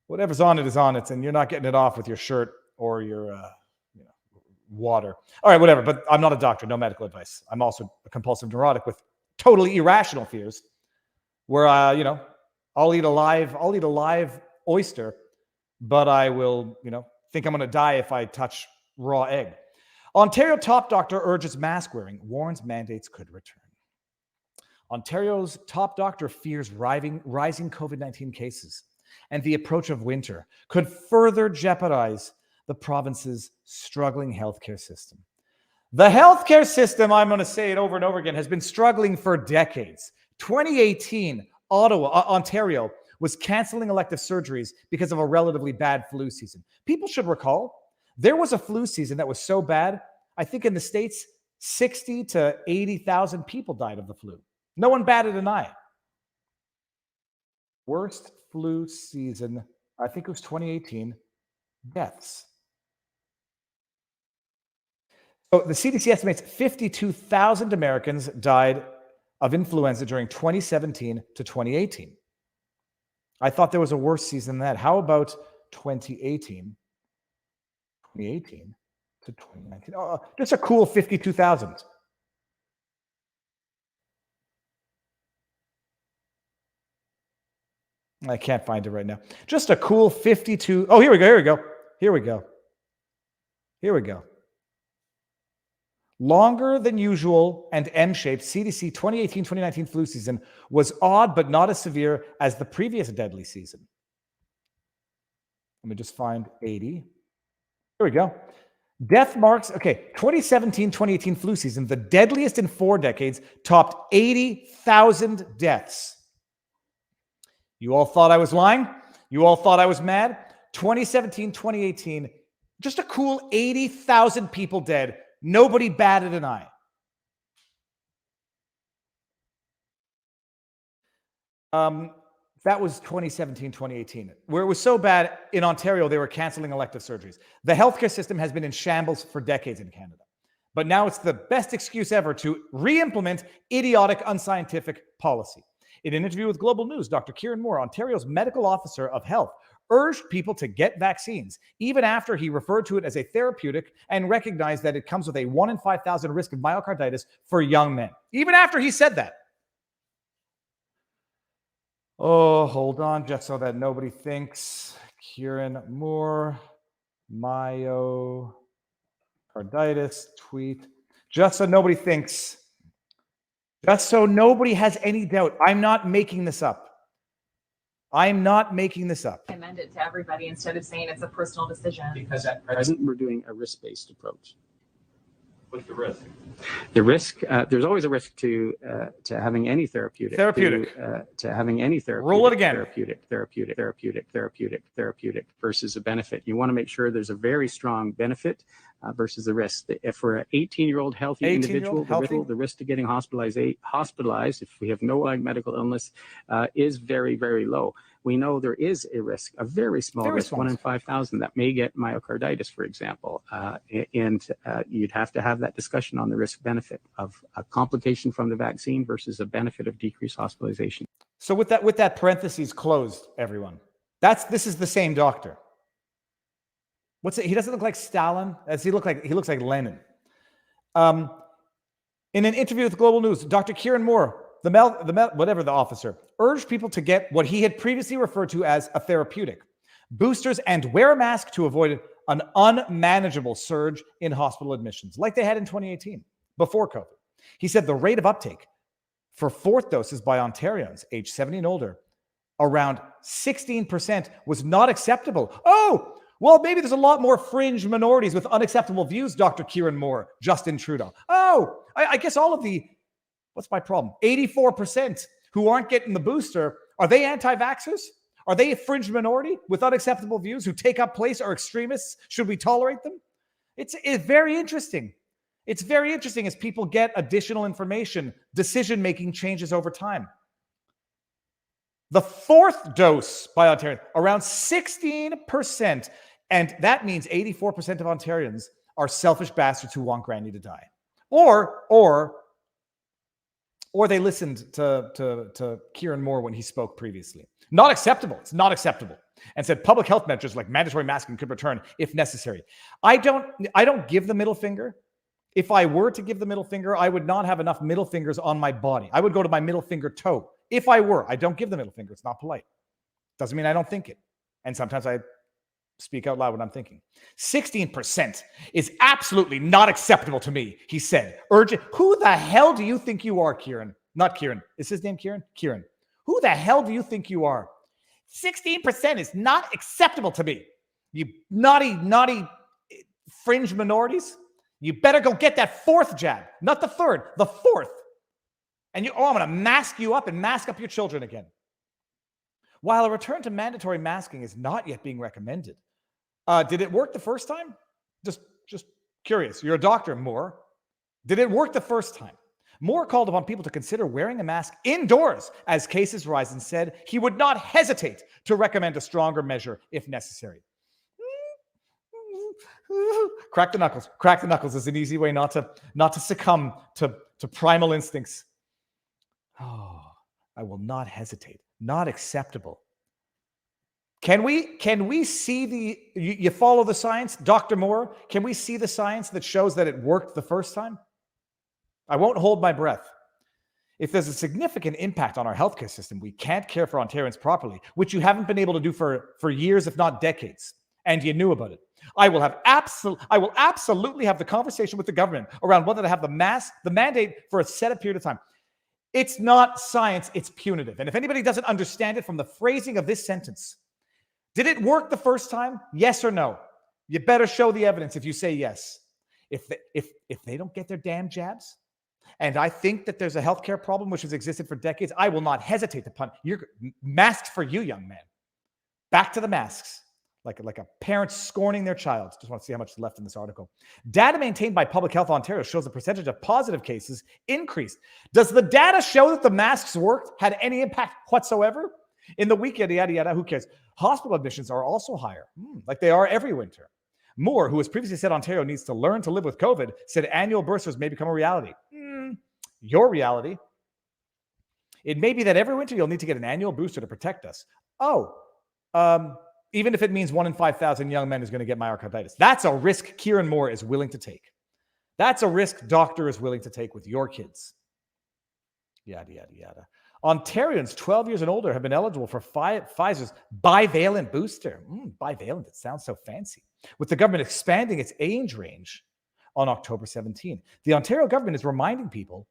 Speaker 2: whatever's on it is on it, and you're not getting it off with your shirt or your water. All right, whatever. But I'm not a doctor, no medical advice. I'm also a compulsive neurotic with totally irrational fears where I'll eat a live oyster, but I will, think I'm going to die if I touch raw egg. Ontario top doctor urges mask wearing, warns mandates could return. Ontario's top doctor fears rising COVID-19 cases and the approach of winter could further jeopardize the province's struggling healthcare system. The healthcare system, I'm going to say it over and over again, has been struggling for decades. 2018, Ontario was canceling elective surgeries because of a relatively bad flu season. People should recall there was a flu season that was so bad, I think in the States, 60 to 80,000 people died of the flu. No one batted an eye. Worst flu season, I think it was 2018, deaths. So the CDC estimates 52,000 Americans died of influenza during 2017 to 2018. I thought there was a worse season than that. How about 2018 to 2019? Oh, just a cool 52,000. I can't find it right now. Just a cool 52. Oh, here we go. Longer than usual and M-shaped CDC 2018-2019 flu season was odd but not as severe as the previous deadly season. Let me just find 80. Here we go. Death marks, 2017-2018 flu season, the deadliest in 4 decades, topped 80,000 deaths. You all thought I was lying? You all thought I was mad? 2017-2018, just a cool 80,000 people dead. Nobody batted an eye. That was 2017-2018, where it was so bad in Ontario, they were canceling elective surgeries. The healthcare system has been in shambles for decades in Canada. But now it's the best excuse ever to re-implement idiotic, unscientific policy. In an interview with Global News, Dr. Kieran Moore, Ontario's medical officer of health, urged people to get vaccines, even after he referred to it as a therapeutic and recognized that it comes with a 1 in 5,000 risk of myocarditis for young men. Even after he said that. Oh, hold on, just so that nobody thinks. Kieran Moore, myocarditis, tweet. Just so nobody thinks. Just so nobody has any doubt. I'm not making this up.
Speaker 10: Recommend it to everybody instead of saying it's a personal decision.
Speaker 11: Because at present, we're doing a risk-based approach.
Speaker 12: What's the risk?
Speaker 11: The risk, there's always a risk to having any therapeutic. To having any therapeutic.
Speaker 2: Roll it again.
Speaker 11: Therapeutic versus a benefit. You want to make sure there's a very strong benefit versus the risk. If we're an 18-year-old healthy individual, the risk to getting hospitalized, if we have no medical illness, is very, very low. We know there is a risk, a very small risk, 1 in 5,000, that may get myocarditis, for example. And you'd have to have that discussion on the risk-benefit of a complication from the vaccine versus a benefit of decreased hospitalization.
Speaker 2: So with that parentheses closed, everyone, this is the same doctor. What's it? He doesn't look like Stalin. He looks like Lenin. In an interview with Global News, Dr. Kieran Moore, the officer, urged people to get what he had previously referred to as a therapeutic, boosters, and wear a mask to avoid an unmanageable surge in hospital admissions, like they had in 2018, before COVID. He said the rate of uptake for 4th doses by Ontarians aged 70 and older, around 16%, was not acceptable. Oh, well, maybe there's a lot more fringe minorities with unacceptable views, Dr. Kieran Moore, Justin Trudeau. Oh, I guess all of the, what's my problem? 84% who aren't getting the booster, are they anti-vaxxers? Are they a fringe minority with unacceptable views who take up place, are extremists? Should we tolerate them? It's very interesting. It's very interesting as people get additional information, decision-making changes over time. The 4th dose by Ontarians, around 16%. And that means 84% of Ontarians are selfish bastards who want Granny to die. Or they listened to Kieran Moore when he spoke previously. Not acceptable. It's not acceptable. And said public health measures like mandatory masking could return if necessary. I don't give the middle finger. If I were to give the middle finger, I would not have enough middle fingers on my body. I would go to my middle finger toe. If I were, I don't give the middle finger. It's not polite. Doesn't mean I don't think it. And sometimes I speak out loud what I'm thinking. 16% is absolutely not acceptable to me, he said. Urgent. Who the hell do you think you are, Kieran? Not Kieran. Is his name Kieran? Kieran. Who the hell do you think you are? 16% is not acceptable to me. You naughty fringe minorities. You better go get that 4th jab. Not the 3rd, the 4th. And I'm going to mask you up and mask up your children again. While a return to mandatory masking is not yet being recommended, did it work the first time? Just curious. You're a doctor, Moore. Did it work the first time? Moore called upon people to consider wearing a mask indoors as cases rise and said he would not hesitate to recommend a stronger measure if necessary. Crack the knuckles. Crack the knuckles is an easy way not to succumb to primal instincts. Oh, I will not hesitate. Not acceptable. Can we see you follow the science, Dr. Moore? Can we see the science that shows that it worked the first time? I won't hold my breath. If there's a significant impact on our healthcare system, we can't care for Ontarians properly, which you haven't been able to do for years, if not decades, and you knew about it. I will absolutely have the conversation with the government around whether to have the mandate for a set period of time. It's not science, it's punitive. And if anybody doesn't understand it from the phrasing of this sentence, did it work the first time? Yes or no? You better show the evidence if you say yes. If they don't get their damn jabs, and I think that there's a healthcare problem which has existed for decades, I will not hesitate to punish. You're masks for you, young man. Back to the masks. Like a parent scorning their child. Just want to see how much is left in this article. Data maintained by Public Health Ontario shows the percentage of positive cases increased. Does the data show that the masks worked, had any impact whatsoever? In the week, yada, yada, yada, who cares? Hospital admissions are also higher, like they are every winter. Moore, who has previously said Ontario needs to learn to live with COVID, said annual boosters may become a reality. Your reality. It may be that every winter you'll need to get an annual booster to protect us. Even if it means 1 in 5,000 young men is going to get myocarditis. That's a risk Kieran Moore is willing to take. That's a risk doctor is willing to take with your kids. Yada, yada, yada. Ontarians 12 years and older have been eligible for Pfizer's bivalent booster. Bivalent, it sounds so fancy. With the government expanding its age range on October 17. The Ontario government is reminding people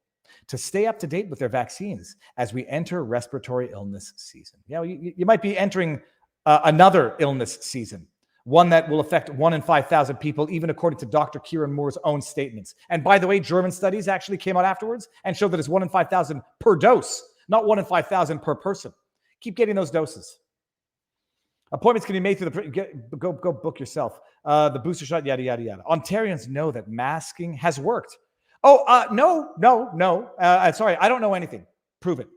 Speaker 2: to stay up to date with their vaccines as we enter respiratory illness season. Yeah, you might be entering another illness season, one that will affect 1 in 5,000 people, even according to Dr. Kieran Moore's own statements. And by the way, German studies actually came out afterwards and showed that it's 1 in 5,000 per dose, not 1 in 5,000 per person. Keep getting those doses. Appointments can be made through go book yourself. The booster shot, yada, yada, yada. Ontarians know that masking has worked. No. Sorry, I don't know anything. Prove it.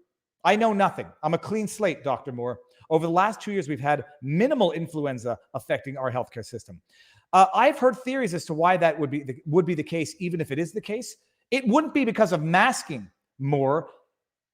Speaker 2: I know nothing. I'm a clean slate, Dr. Moore. Over the last 2 years, we've had minimal influenza affecting our healthcare system. I've heard theories as to why that would be the case, even if it is the case. It wouldn't be because of masking more.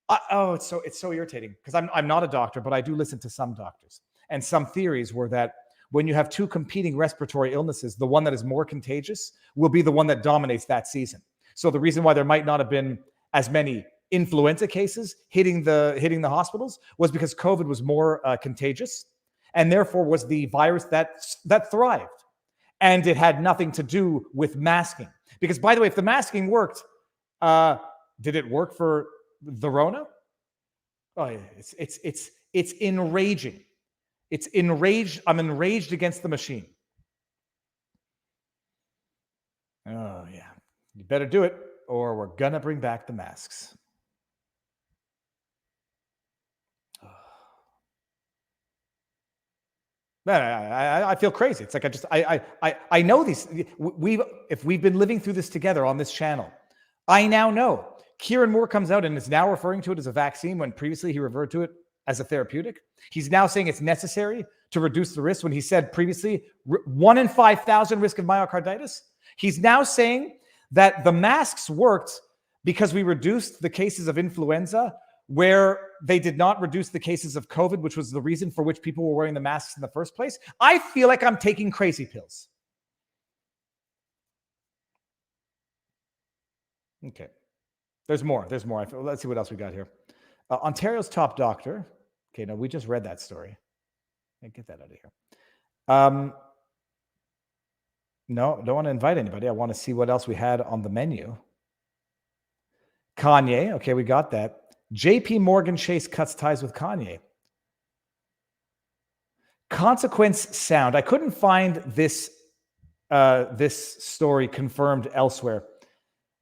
Speaker 2: It's so irritating because I'm not a doctor, but I do listen to some doctors. And some theories were that when you have two competing respiratory illnesses, the one that is more contagious will be the one that dominates that season. So the reason why there might not have been as many influenza cases hitting the hospitals was because COVID was more contagious, and therefore was the virus that thrived. And it had nothing to do with masking. Because, by the way, if the masking worked, did it work for the Rona? Oh, yeah, it's enraging. It's enraged. I'm enraged against the machine. Oh, yeah. You better do it, or we're going to bring back the masks. Man, I feel crazy. It's like I know these. If we've been living through this together on this channel, I now know. Kieran Moore comes out and is now referring to it as a vaccine when previously he referred to it as a therapeutic. He's now saying it's necessary to reduce the risk when he said previously 1 in 5,000 risk of myocarditis. He's now saying that the masks worked because we reduced the cases of influenza where they did not reduce the cases of COVID, which was the reason for which people were wearing the masks in the first place. I feel like I'm taking crazy pills. Okay. There's more. Let's see what else we got here. Ontario's top doctor. Okay, no, we just read that story. Get that out of here. No, don't want to invite anybody. I want to see what else we had on the menu. Kanye. Okay, we got that. JP Morgan Chase cuts ties with Kanye. Consequence sound. I couldn't find this story confirmed elsewhere.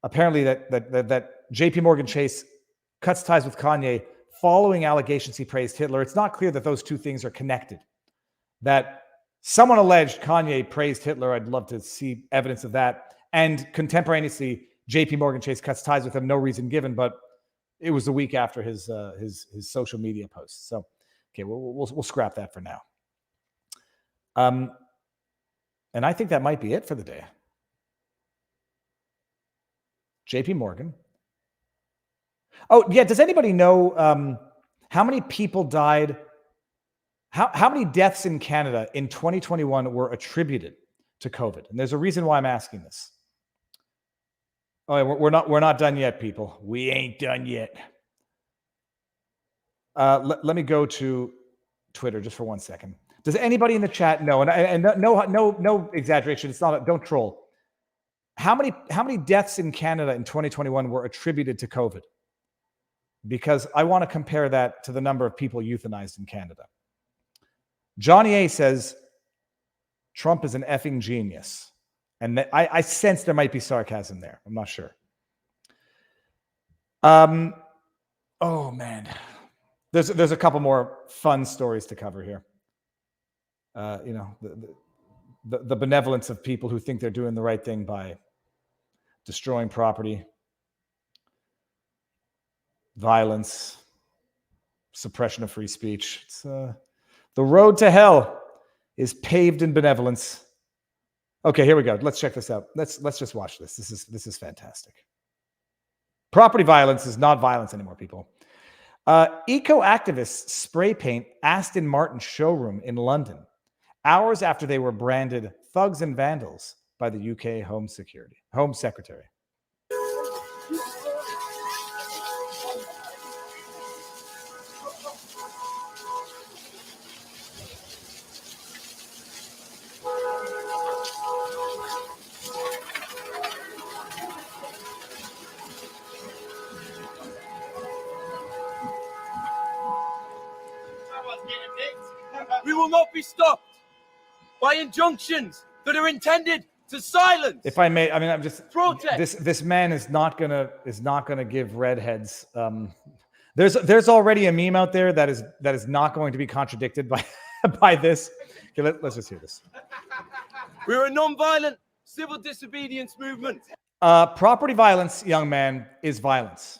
Speaker 2: Apparently that JP Morgan Chase cuts ties with Kanye following allegations he praised Hitler. It's not clear that those two things are connected. That someone alleged Kanye praised Hitler. I'd love to see evidence of that. And contemporaneously, JP Morgan Chase cuts ties with him. No reason given, but it was a week after his social media posts. So, okay, we'll scrap that for now. And I think that might be it for the day. JP Morgan Oh, yeah. Does anybody know how many people died? How many deaths in Canada in 2021 were attributed to COVID? And there's a reason why I'm asking this. Oh, yeah, we're not done yet, people. We ain't done yet. Let me go to Twitter just for 1 second. Does anybody in the chat know? And no exaggeration. It's not. Don't troll. How many deaths in Canada in 2021 were attributed to COVID? Because I want to compare that to the number of people euthanized in Canada. Johnny A says Trump is an effing genius, and I sense there might be sarcasm there. I'm not sure. Oh man, there's a couple more fun stories to cover here. The benevolence of people who think they're doing the right thing by destroying property, violence, suppression of free speech. It's the road to hell is paved in benevolence. Okay, here we go. Let's check this out. Let's just watch this. This is fantastic. Property violence is not violence anymore, people. Eco-activists spray paint Aston Martin showroom in London hours after they were branded thugs and vandals by the UK Home Secretary.
Speaker 13: We will not be stopped by injunctions that are intended to silence.
Speaker 2: If I may, I mean, I'm just
Speaker 13: protest.
Speaker 2: This man is not gonna give redheads. There's already a meme out there that is not going to be contradicted by this. Okay, let's just hear this.
Speaker 13: We're a non-violent civil disobedience movement.
Speaker 2: Property violence, young man, is violence.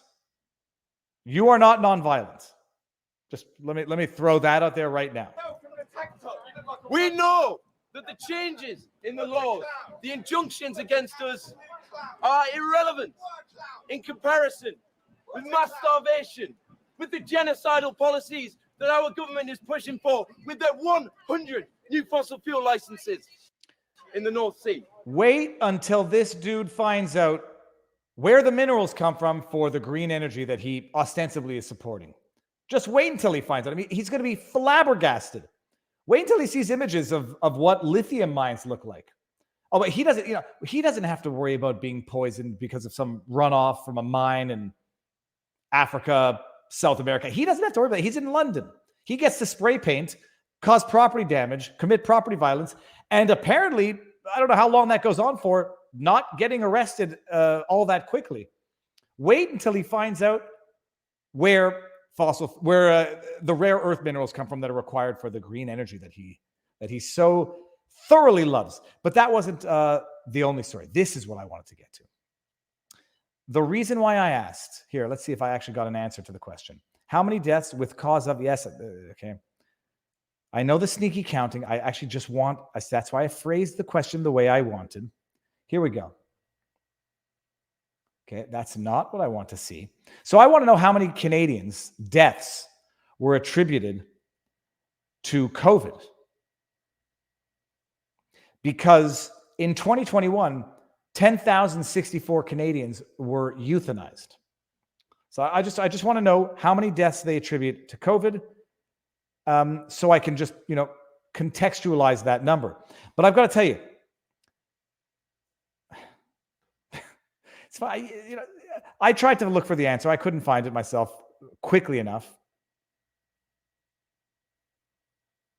Speaker 2: You are not non-violent. Just let me throw that out there right now.
Speaker 13: We know that the changes in the laws, the injunctions against us are irrelevant in comparison with mass starvation, with the genocidal policies that our government is pushing for, with their 100 new fossil fuel licenses in the North Sea.
Speaker 2: Wait until this dude finds out where the minerals come from for the green energy that he ostensibly is supporting. Just wait until he finds out. I mean, he's going to be flabbergasted. Wait until he sees images of what lithium mines look like. Oh, but he doesn't have to worry about being poisoned because of some runoff from a mine in Africa, South America. He doesn't have to worry about it. He's in London. He gets to spray paint, cause property damage, commit property violence, and apparently, I don't know how long that goes on for, not getting arrested all that quickly. Wait until he finds out where the rare earth minerals come from that are required for the green energy that he so thoroughly loves. But that wasn't the only story. This is what I wanted to get to. The reason why I asked, here, let's see if I actually got an answer to the question. How many deaths with cause of, yes, okay. I know the sneaky counting. I actually just that's why I phrased the question the way I wanted. Here we go. Okay, that's not what I want to see. So I want to know how many Canadians' deaths were attributed to COVID. Because in 2021, 10,064 Canadians were euthanized. So I just want to know how many deaths they attribute to COVID, so I can just, contextualize that number. But I've got to tell you, it's fine. I tried to look for the answer. I couldn't find it myself quickly enough.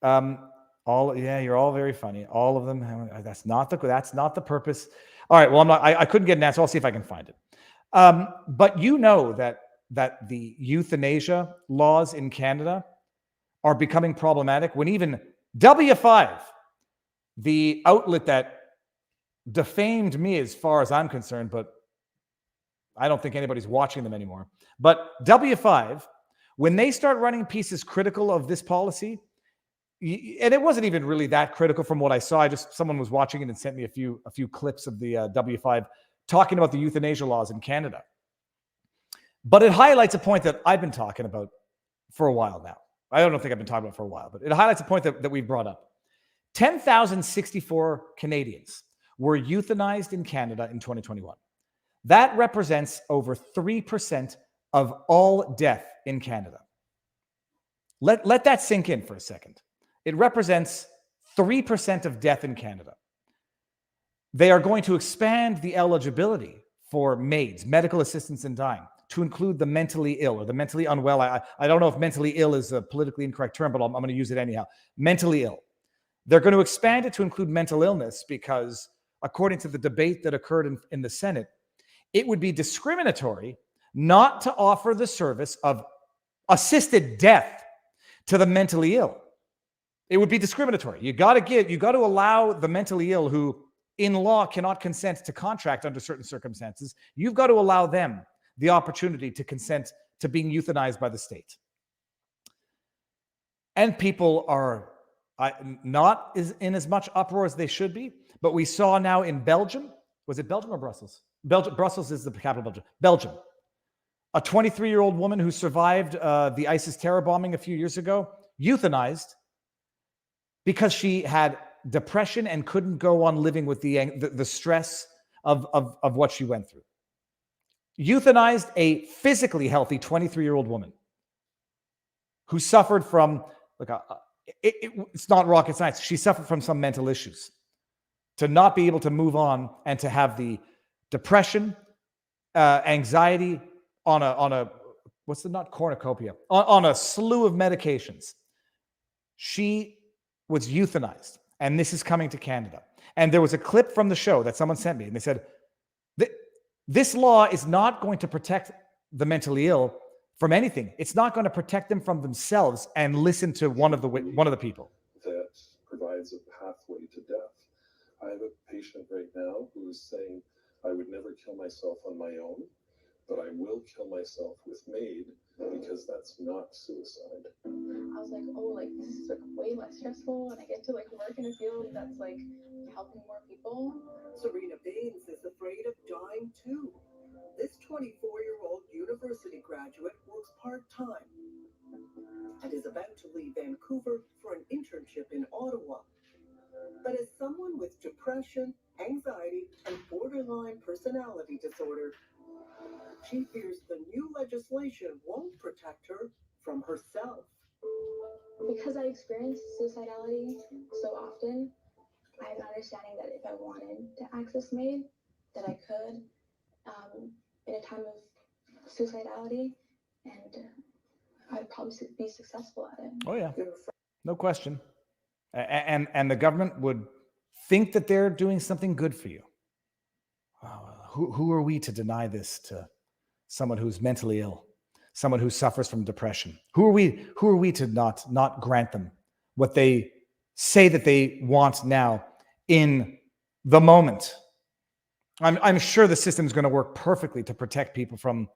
Speaker 2: You're all very funny. All of them. That's not the purpose. All right. Well, I couldn't get an answer. I'll see if I can find it. But you know that the euthanasia laws in Canada are becoming problematic when even W5, the outlet that defamed me as far as I'm concerned, but I don't think anybody's watching them anymore. But W5, when they start running pieces critical of this policy, and it wasn't even really that critical from what I saw. Someone was watching it and sent me a few clips of the W5 talking about the euthanasia laws in Canada. But it highlights a point that I've been talking about for a while now. I don't think I've been talking about it for a while, but it highlights a point that we've brought up. 10,064 Canadians were euthanized in Canada in 2021. That represents over 3% of all death in Canada. Let that sink in for a second. It represents 3% of death in Canada. They are going to expand the eligibility for MAIDs, medical assistance in dying, to include the mentally ill or the mentally unwell. I don't know if mentally ill is a politically incorrect term, but I'm going to use it anyhow. Mentally ill. They're going to expand it to include mental illness because, according to the debate that occurred in the Senate, it would be discriminatory not to offer the service of assisted death to the mentally ill. It would be discriminatory. You got to allow the mentally ill who in law cannot consent to contract under certain circumstances. You've got to allow them the opportunity to consent to being euthanized by the state. And people are not in as much uproar as they should be, but we saw now in Belgium, was it Belgium or Brussels? Brussels is the capital of Belgium. Belgium. A 23-year-old woman who survived the ISIS terror bombing a few years ago, euthanized because she had depression and couldn't go on living with the stress of what she went through. Euthanized a physically healthy 23-year-old woman who suffered from, it's not rocket science, she suffered from some mental issues. To not be able to move on and to have the depression, anxiety on a what's the not cornucopia, on a slew of medications. She was euthanized, and this is coming to Canada. And there was a clip from the show that someone sent me, and they said, this law is not going to protect the mentally ill from anything. It's not going to protect them from themselves. And listen to one of the people.
Speaker 14: That provides a pathway to death. I have a patient right now who is saying, I would never kill myself on my own, but I will kill myself with MAID because that's not suicide.
Speaker 15: I was like, oh, like this is like way less stressful, and I get to like work in a field that's like helping more people.
Speaker 16: Serena Baines is afraid of dying too. This 24-year-old university graduate works part-time and is about to leave Vancouver for an internship in Ottawa. But as someone with depression, anxiety, and borderline personality disorder, she fears the new legislation won't protect her from herself.
Speaker 15: Because I experience suicidality so often, I have an understanding that if I wanted to access MAID, that I could in a time of suicidality, and I'd probably be successful at it.
Speaker 2: Oh yeah, no question. And the government would think that they're doing something good for you. Who are we to deny this to someone who's mentally ill, someone who suffers from depression? Who are we to not grant them what they say that they want now in the moment? I'm sure the system is going to work perfectly to protect people from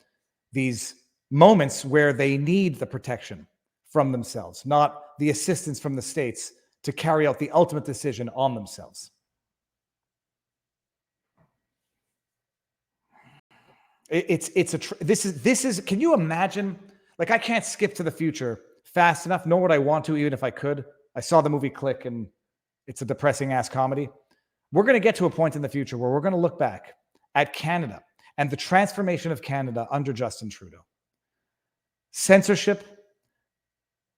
Speaker 2: these moments where they need the protection from themselves, not the assistance from the states to carry out the ultimate decision on themselves. This is. Can you imagine? Like, I can't skip to the future fast enough, nor would I want to, even if I could. I saw the movie Click, and it's a depressing ass comedy. We're going to get to a point in the future where we're going to look back at Canada and the transformation of Canada under Justin Trudeau. Censorship,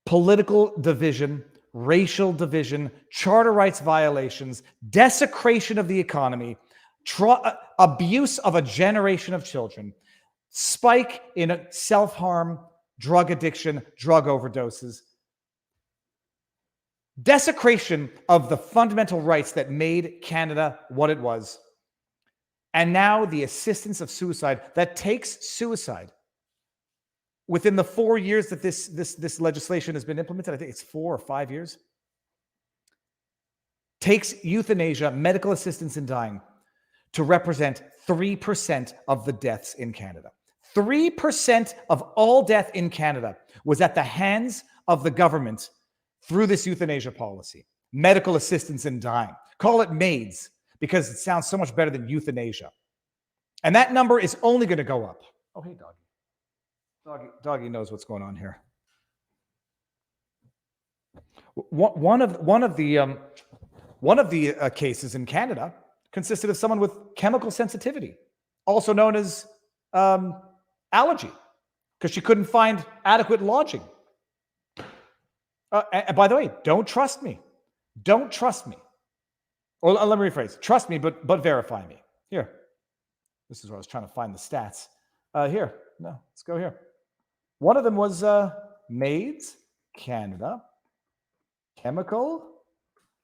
Speaker 2: political division, racial division, charter rights violations, desecration of the economy, abuse of a generation of children, spike in self-harm, drug addiction, drug overdoses, desecration of the fundamental rights that made Canada what it was, and now the assistance of suicide that takes suicide. Within the 4 years that this legislation has been implemented, I think it's 4 or 5 years, takes euthanasia, medical assistance in dying, to represent 3% of the deaths in Canada. 3% of all death in Canada was at the hands of the government through this euthanasia policy. Medical assistance in dying. Call it MAIDs, because it sounds so much better than euthanasia. And that number is only going to go up. Oh, hey, doggy. Doggy knows what's going on here. One of the cases in Canada consisted of someone with chemical sensitivity, also known as allergy, because she couldn't find adequate lodging. And by the way, don't trust me. Don't trust me. Or let me rephrase. Trust me, but verify me. Here. This is where I was trying to find the stats. Here. No, let's go here. One of them was Maids, Canada. Chemical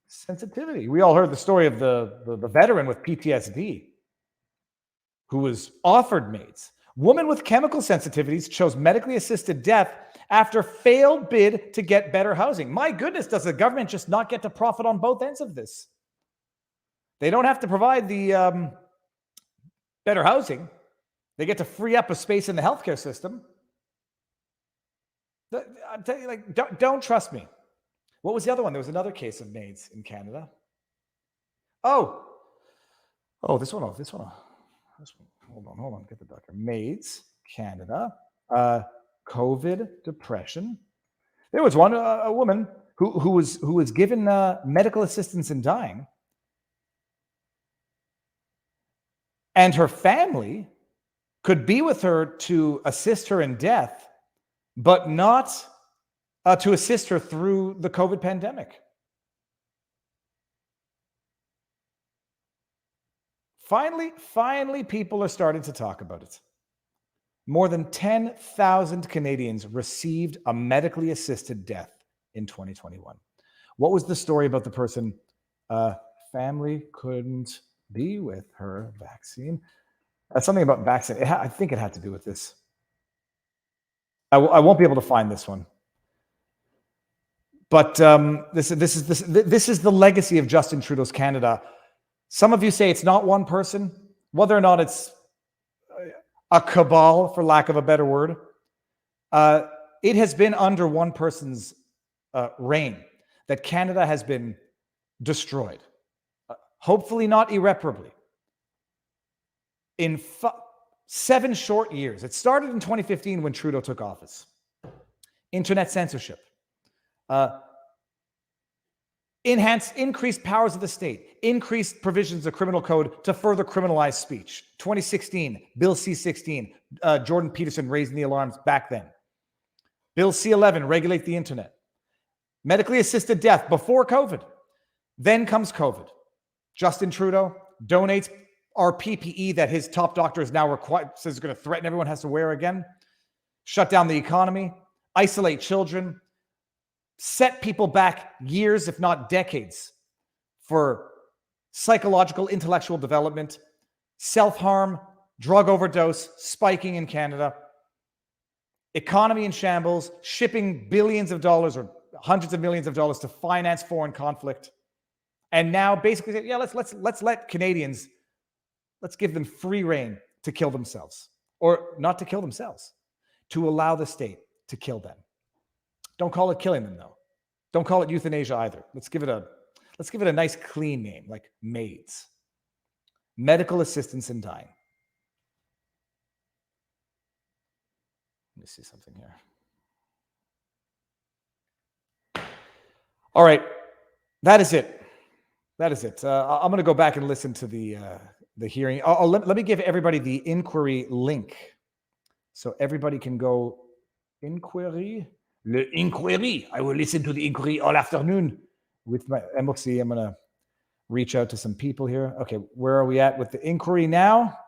Speaker 2: sensitivity. We all heard the story of the veteran with PTSD who was offered Maids. Woman with chemical sensitivities chose medically assisted death after failed bid to get better housing. My goodness, does the government just not get to profit on both ends of this? They don't have to provide the better housing. They get to free up a space in the healthcare system. I'm telling you, like, don't trust me. What was the other one? There was another case of Maids in Canada. Oh, this one. Hold on. Get the doctor. Maids, Canada. COVID, depression. There was one, a woman who was given medical assistance in dying, and her family could be with her to assist her in death, but not to assist her through the COVID pandemic. Finally, people are starting to talk about it. More than 10,000 Canadians received a medically assisted death in 2021. What was the story about the person? Family couldn't be with her vaccine. That's something about vaccine. I think it had to do with this. I won't be able to find this one. But this is the legacy of Justin Trudeau's Canada. Some of you say it's not one person, whether or not it's a cabal, for lack of a better word. It has been under one person's reign that Canada has been destroyed. Hopefully not irreparably. In 7 short years. It started in 2015 when Trudeau took office. Internet censorship. Increased powers of the state, increased provisions of criminal code to further criminalize speech. 2016, Bill C-16, Jordan Peterson raising the alarms back then. Bill C-11, regulate the internet. Medically assisted death before COVID. Then comes COVID. Justin Trudeau donates our PPE that his top doctor is now required, says is going to threaten everyone has to wear again. Shut down the economy, isolate children, set people back years, if not decades, for psychological, intellectual development, self-harm, drug overdose, spiking in Canada, economy in shambles, shipping billions of dollars or hundreds of millions of dollars to finance foreign conflict. And now basically, yeah, let's let Canadians, let's give them free rein to kill themselves, or not to kill themselves, to allow the state to kill them. Don't call it killing them, though. Don't call it euthanasia either. Let's give it a nice clean name, like Maids. Medical assistance in dying. Let me see something here. All right, that is it. I'm going to go back and listen to the hearing. Let me give everybody the inquiry link, so everybody can go inquiry. Le inquiry. I will listen to the inquiry all afternoon with my embassy. I'm going to reach out to some people here. Okay, where are we at with the inquiry now?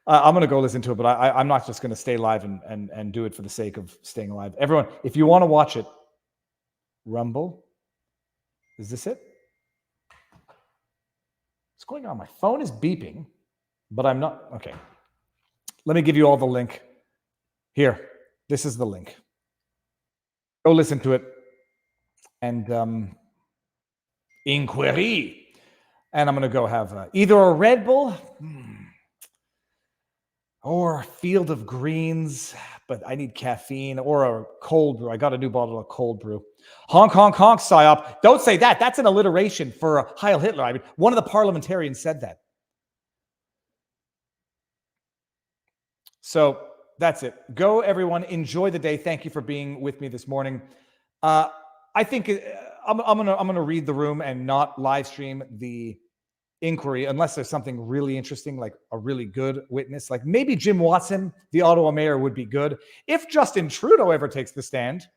Speaker 2: I'm going to go listen to it, but I'm not just going to stay live and do it for the sake of staying alive. Everyone, if you want to watch it, Rumble. Is this it? What's going on? My phone is beeping, but I'm not. Okay. Let me give you all the link. Here, this is the link. Go listen to it. And inquiry. And I'm going to go have either a Red Bull or a Field of Greens, but I need caffeine, or a cold brew. I got a new bottle of cold brew. Honk, honk, honk, psyop. Don't say that. That's an alliteration for Heil Hitler. I mean, one of the parliamentarians said that. So that's it. Go, everyone. Enjoy the day. Thank you for being with me this morning. I think I'm gonna read the room and not live stream the inquiry unless there's something really interesting, like a really good witness. Like maybe Jim Watson, the Ottawa mayor, would be good. If Justin Trudeau ever takes the stand.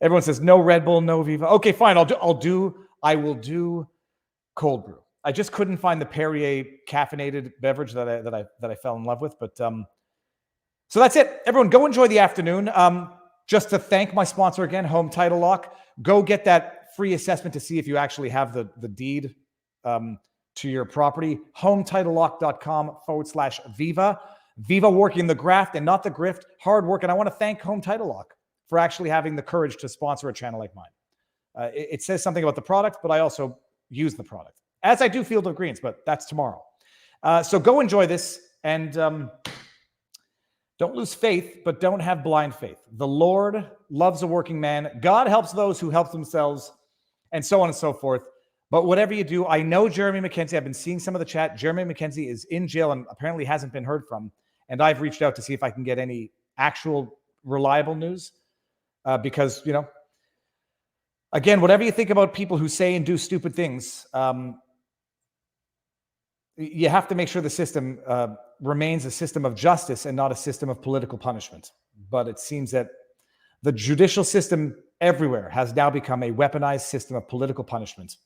Speaker 2: Everyone says no Red Bull, no Viva. Okay, fine. I will do cold brew. I just couldn't find the Perrier caffeinated beverage that I fell in love with. But so that's it. Everyone, go enjoy the afternoon. Just to thank my sponsor again, Home Title Lock. Go get that free assessment to see if you actually have the deed to your property. HomeTitleLock.com/Viva. Viva working the graft and not the grift. Hard work. And I want to thank Home Title Lock for actually having the courage to sponsor a channel like mine. It says something about the product, but I also use the product. As I do Field of Greens, but that's tomorrow. So go enjoy this and don't lose faith, but don't have blind faith. The Lord loves a working man. God helps those who help themselves, and so on and so forth. But whatever you do, I know Jeremy McKenzie. I've been seeing some of the chat. Jeremy McKenzie is in jail and apparently hasn't been heard from. And I've reached out to see if I can get any actual reliable news. Because, you know, again, whatever you think about people who say and do stupid things, you have to make sure the system remains a system of justice and not a system of political punishment. But it seems that the judicial system everywhere has now become a weaponized system of political punishment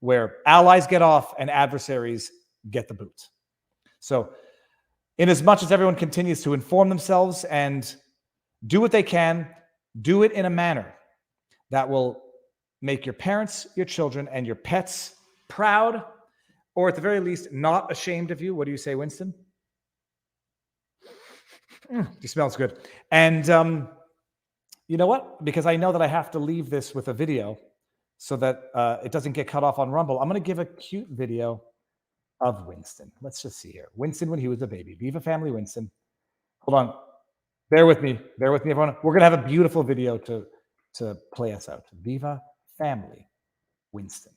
Speaker 2: where allies get off and adversaries get the boot. So in as much as everyone continues to inform themselves and do what they can, do it in a manner that will make your parents, your children, and your pets proud, or at the very least, not ashamed of you. What do you say, Winston? He smells good. And you know what? Because I know that I have to leave this with a video so that it doesn't get cut off on Rumble, I'm going to give a cute video of Winston. Let's just see here. Winston when he was a baby. Viva family Winston. Hold on. Bear with me, everyone. We're going to have a beautiful video to play us out. Viva family Winston.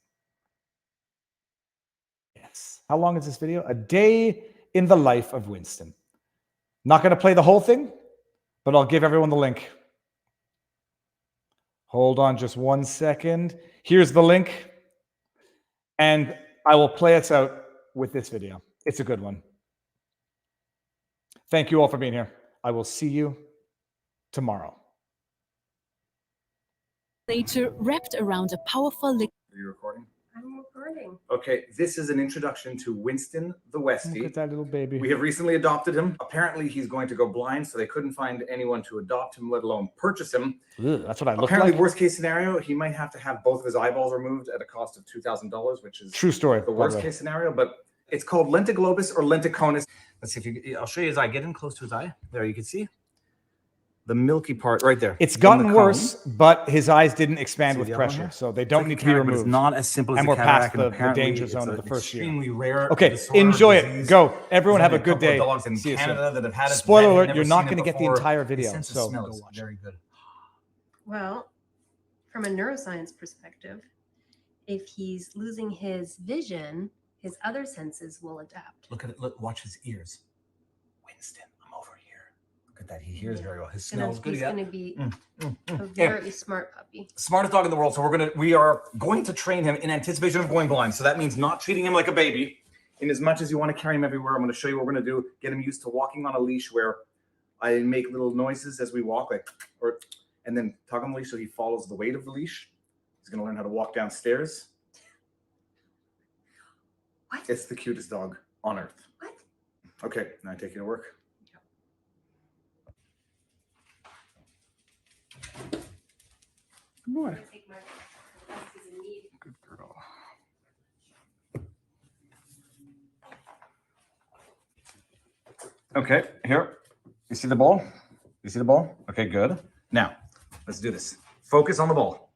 Speaker 2: Yes. How long is this video? A day in the life of Winston. Not going to play the whole thing, but I'll give everyone the link. Hold on just 1 second. Here's the link. And I will play us out with this video. It's a good one. Thank you all for being here. I will see you tomorrow.
Speaker 17: Later wrapped around a powerful liquid.
Speaker 2: Are you recording?
Speaker 17: I'm recording.
Speaker 2: Okay, this is an introduction to Winston the Westie.
Speaker 17: Look at that
Speaker 2: little baby. We have recently adopted him. Apparently, he's going to go blind, so they couldn't find anyone to adopt him, let alone purchase him.
Speaker 17: Ugh, that's what I look
Speaker 2: Apparently,
Speaker 17: like.
Speaker 2: worst case scenario, he might have to have both of his eyeballs removed at a cost of $2,000, which is
Speaker 17: True story.
Speaker 2: the worst case scenario. But it's called lentiglobus or lenticonus. Let's see if you. I'll show you his eye. Get in close to his eye. There, you can see the milky part right there.
Speaker 17: It's
Speaker 2: in
Speaker 17: gotten
Speaker 2: the
Speaker 17: worse,
Speaker 2: cone.
Speaker 17: but his eyes didn't expand
Speaker 2: See
Speaker 17: with
Speaker 2: the other one
Speaker 17: pressure,
Speaker 2: here?
Speaker 17: so they don't
Speaker 2: It's like
Speaker 17: need
Speaker 2: a
Speaker 17: to be
Speaker 2: cataract, but
Speaker 17: removed.
Speaker 2: it's not as simple as
Speaker 17: and
Speaker 2: a
Speaker 17: we're past
Speaker 2: cataract, and
Speaker 17: the
Speaker 2: apparently
Speaker 17: danger
Speaker 2: it's
Speaker 17: zone of
Speaker 2: an
Speaker 17: the first year.
Speaker 2: extremely rare
Speaker 17: Okay,
Speaker 2: disorder,
Speaker 17: enjoy it.
Speaker 2: disease.
Speaker 17: Go. Everyone
Speaker 2: There's
Speaker 17: have a
Speaker 2: only
Speaker 17: good
Speaker 2: couple of
Speaker 17: day.
Speaker 2: dogs in
Speaker 17: See you
Speaker 2: Canada
Speaker 17: soon.
Speaker 2: that have had it.
Speaker 17: Spoiler
Speaker 2: Vet had
Speaker 17: alert,
Speaker 2: never
Speaker 17: you're not
Speaker 2: seen it
Speaker 17: going to get the
Speaker 2: before.
Speaker 17: entire
Speaker 2: His
Speaker 17: video,
Speaker 2: sense of
Speaker 17: so
Speaker 2: smell
Speaker 17: go
Speaker 2: is
Speaker 17: watch
Speaker 2: very good.
Speaker 18: Well, from a neuroscience perspective, if he's losing his vision, his other senses will adapt.
Speaker 2: Look at it. Look, watch his ears. Winston, I'm over here. Look at that. He hears very well. His
Speaker 18: Gonna-
Speaker 2: smell is good.
Speaker 18: He's
Speaker 2: Yeah.
Speaker 18: going to be a
Speaker 2: Yeah.
Speaker 18: very smart puppy.
Speaker 2: Smartest dog in the world. So we are going to train him in anticipation of going blind. So that means not treating him like a baby. In as much as you want to carry him everywhere, I'm going to show you what we're going to do. Get him used to walking on a leash where I make little noises as we walk, and then tug on the leash so he follows the weight of the leash. He's going to learn how to walk downstairs.
Speaker 18: What?
Speaker 2: It's the cutest dog on earth.
Speaker 18: What?
Speaker 2: Okay, now I take you to work. Good boy. Good girl. Okay, here. You see the ball? You see the ball? Okay, good. Now, let's do this. Focus on the ball.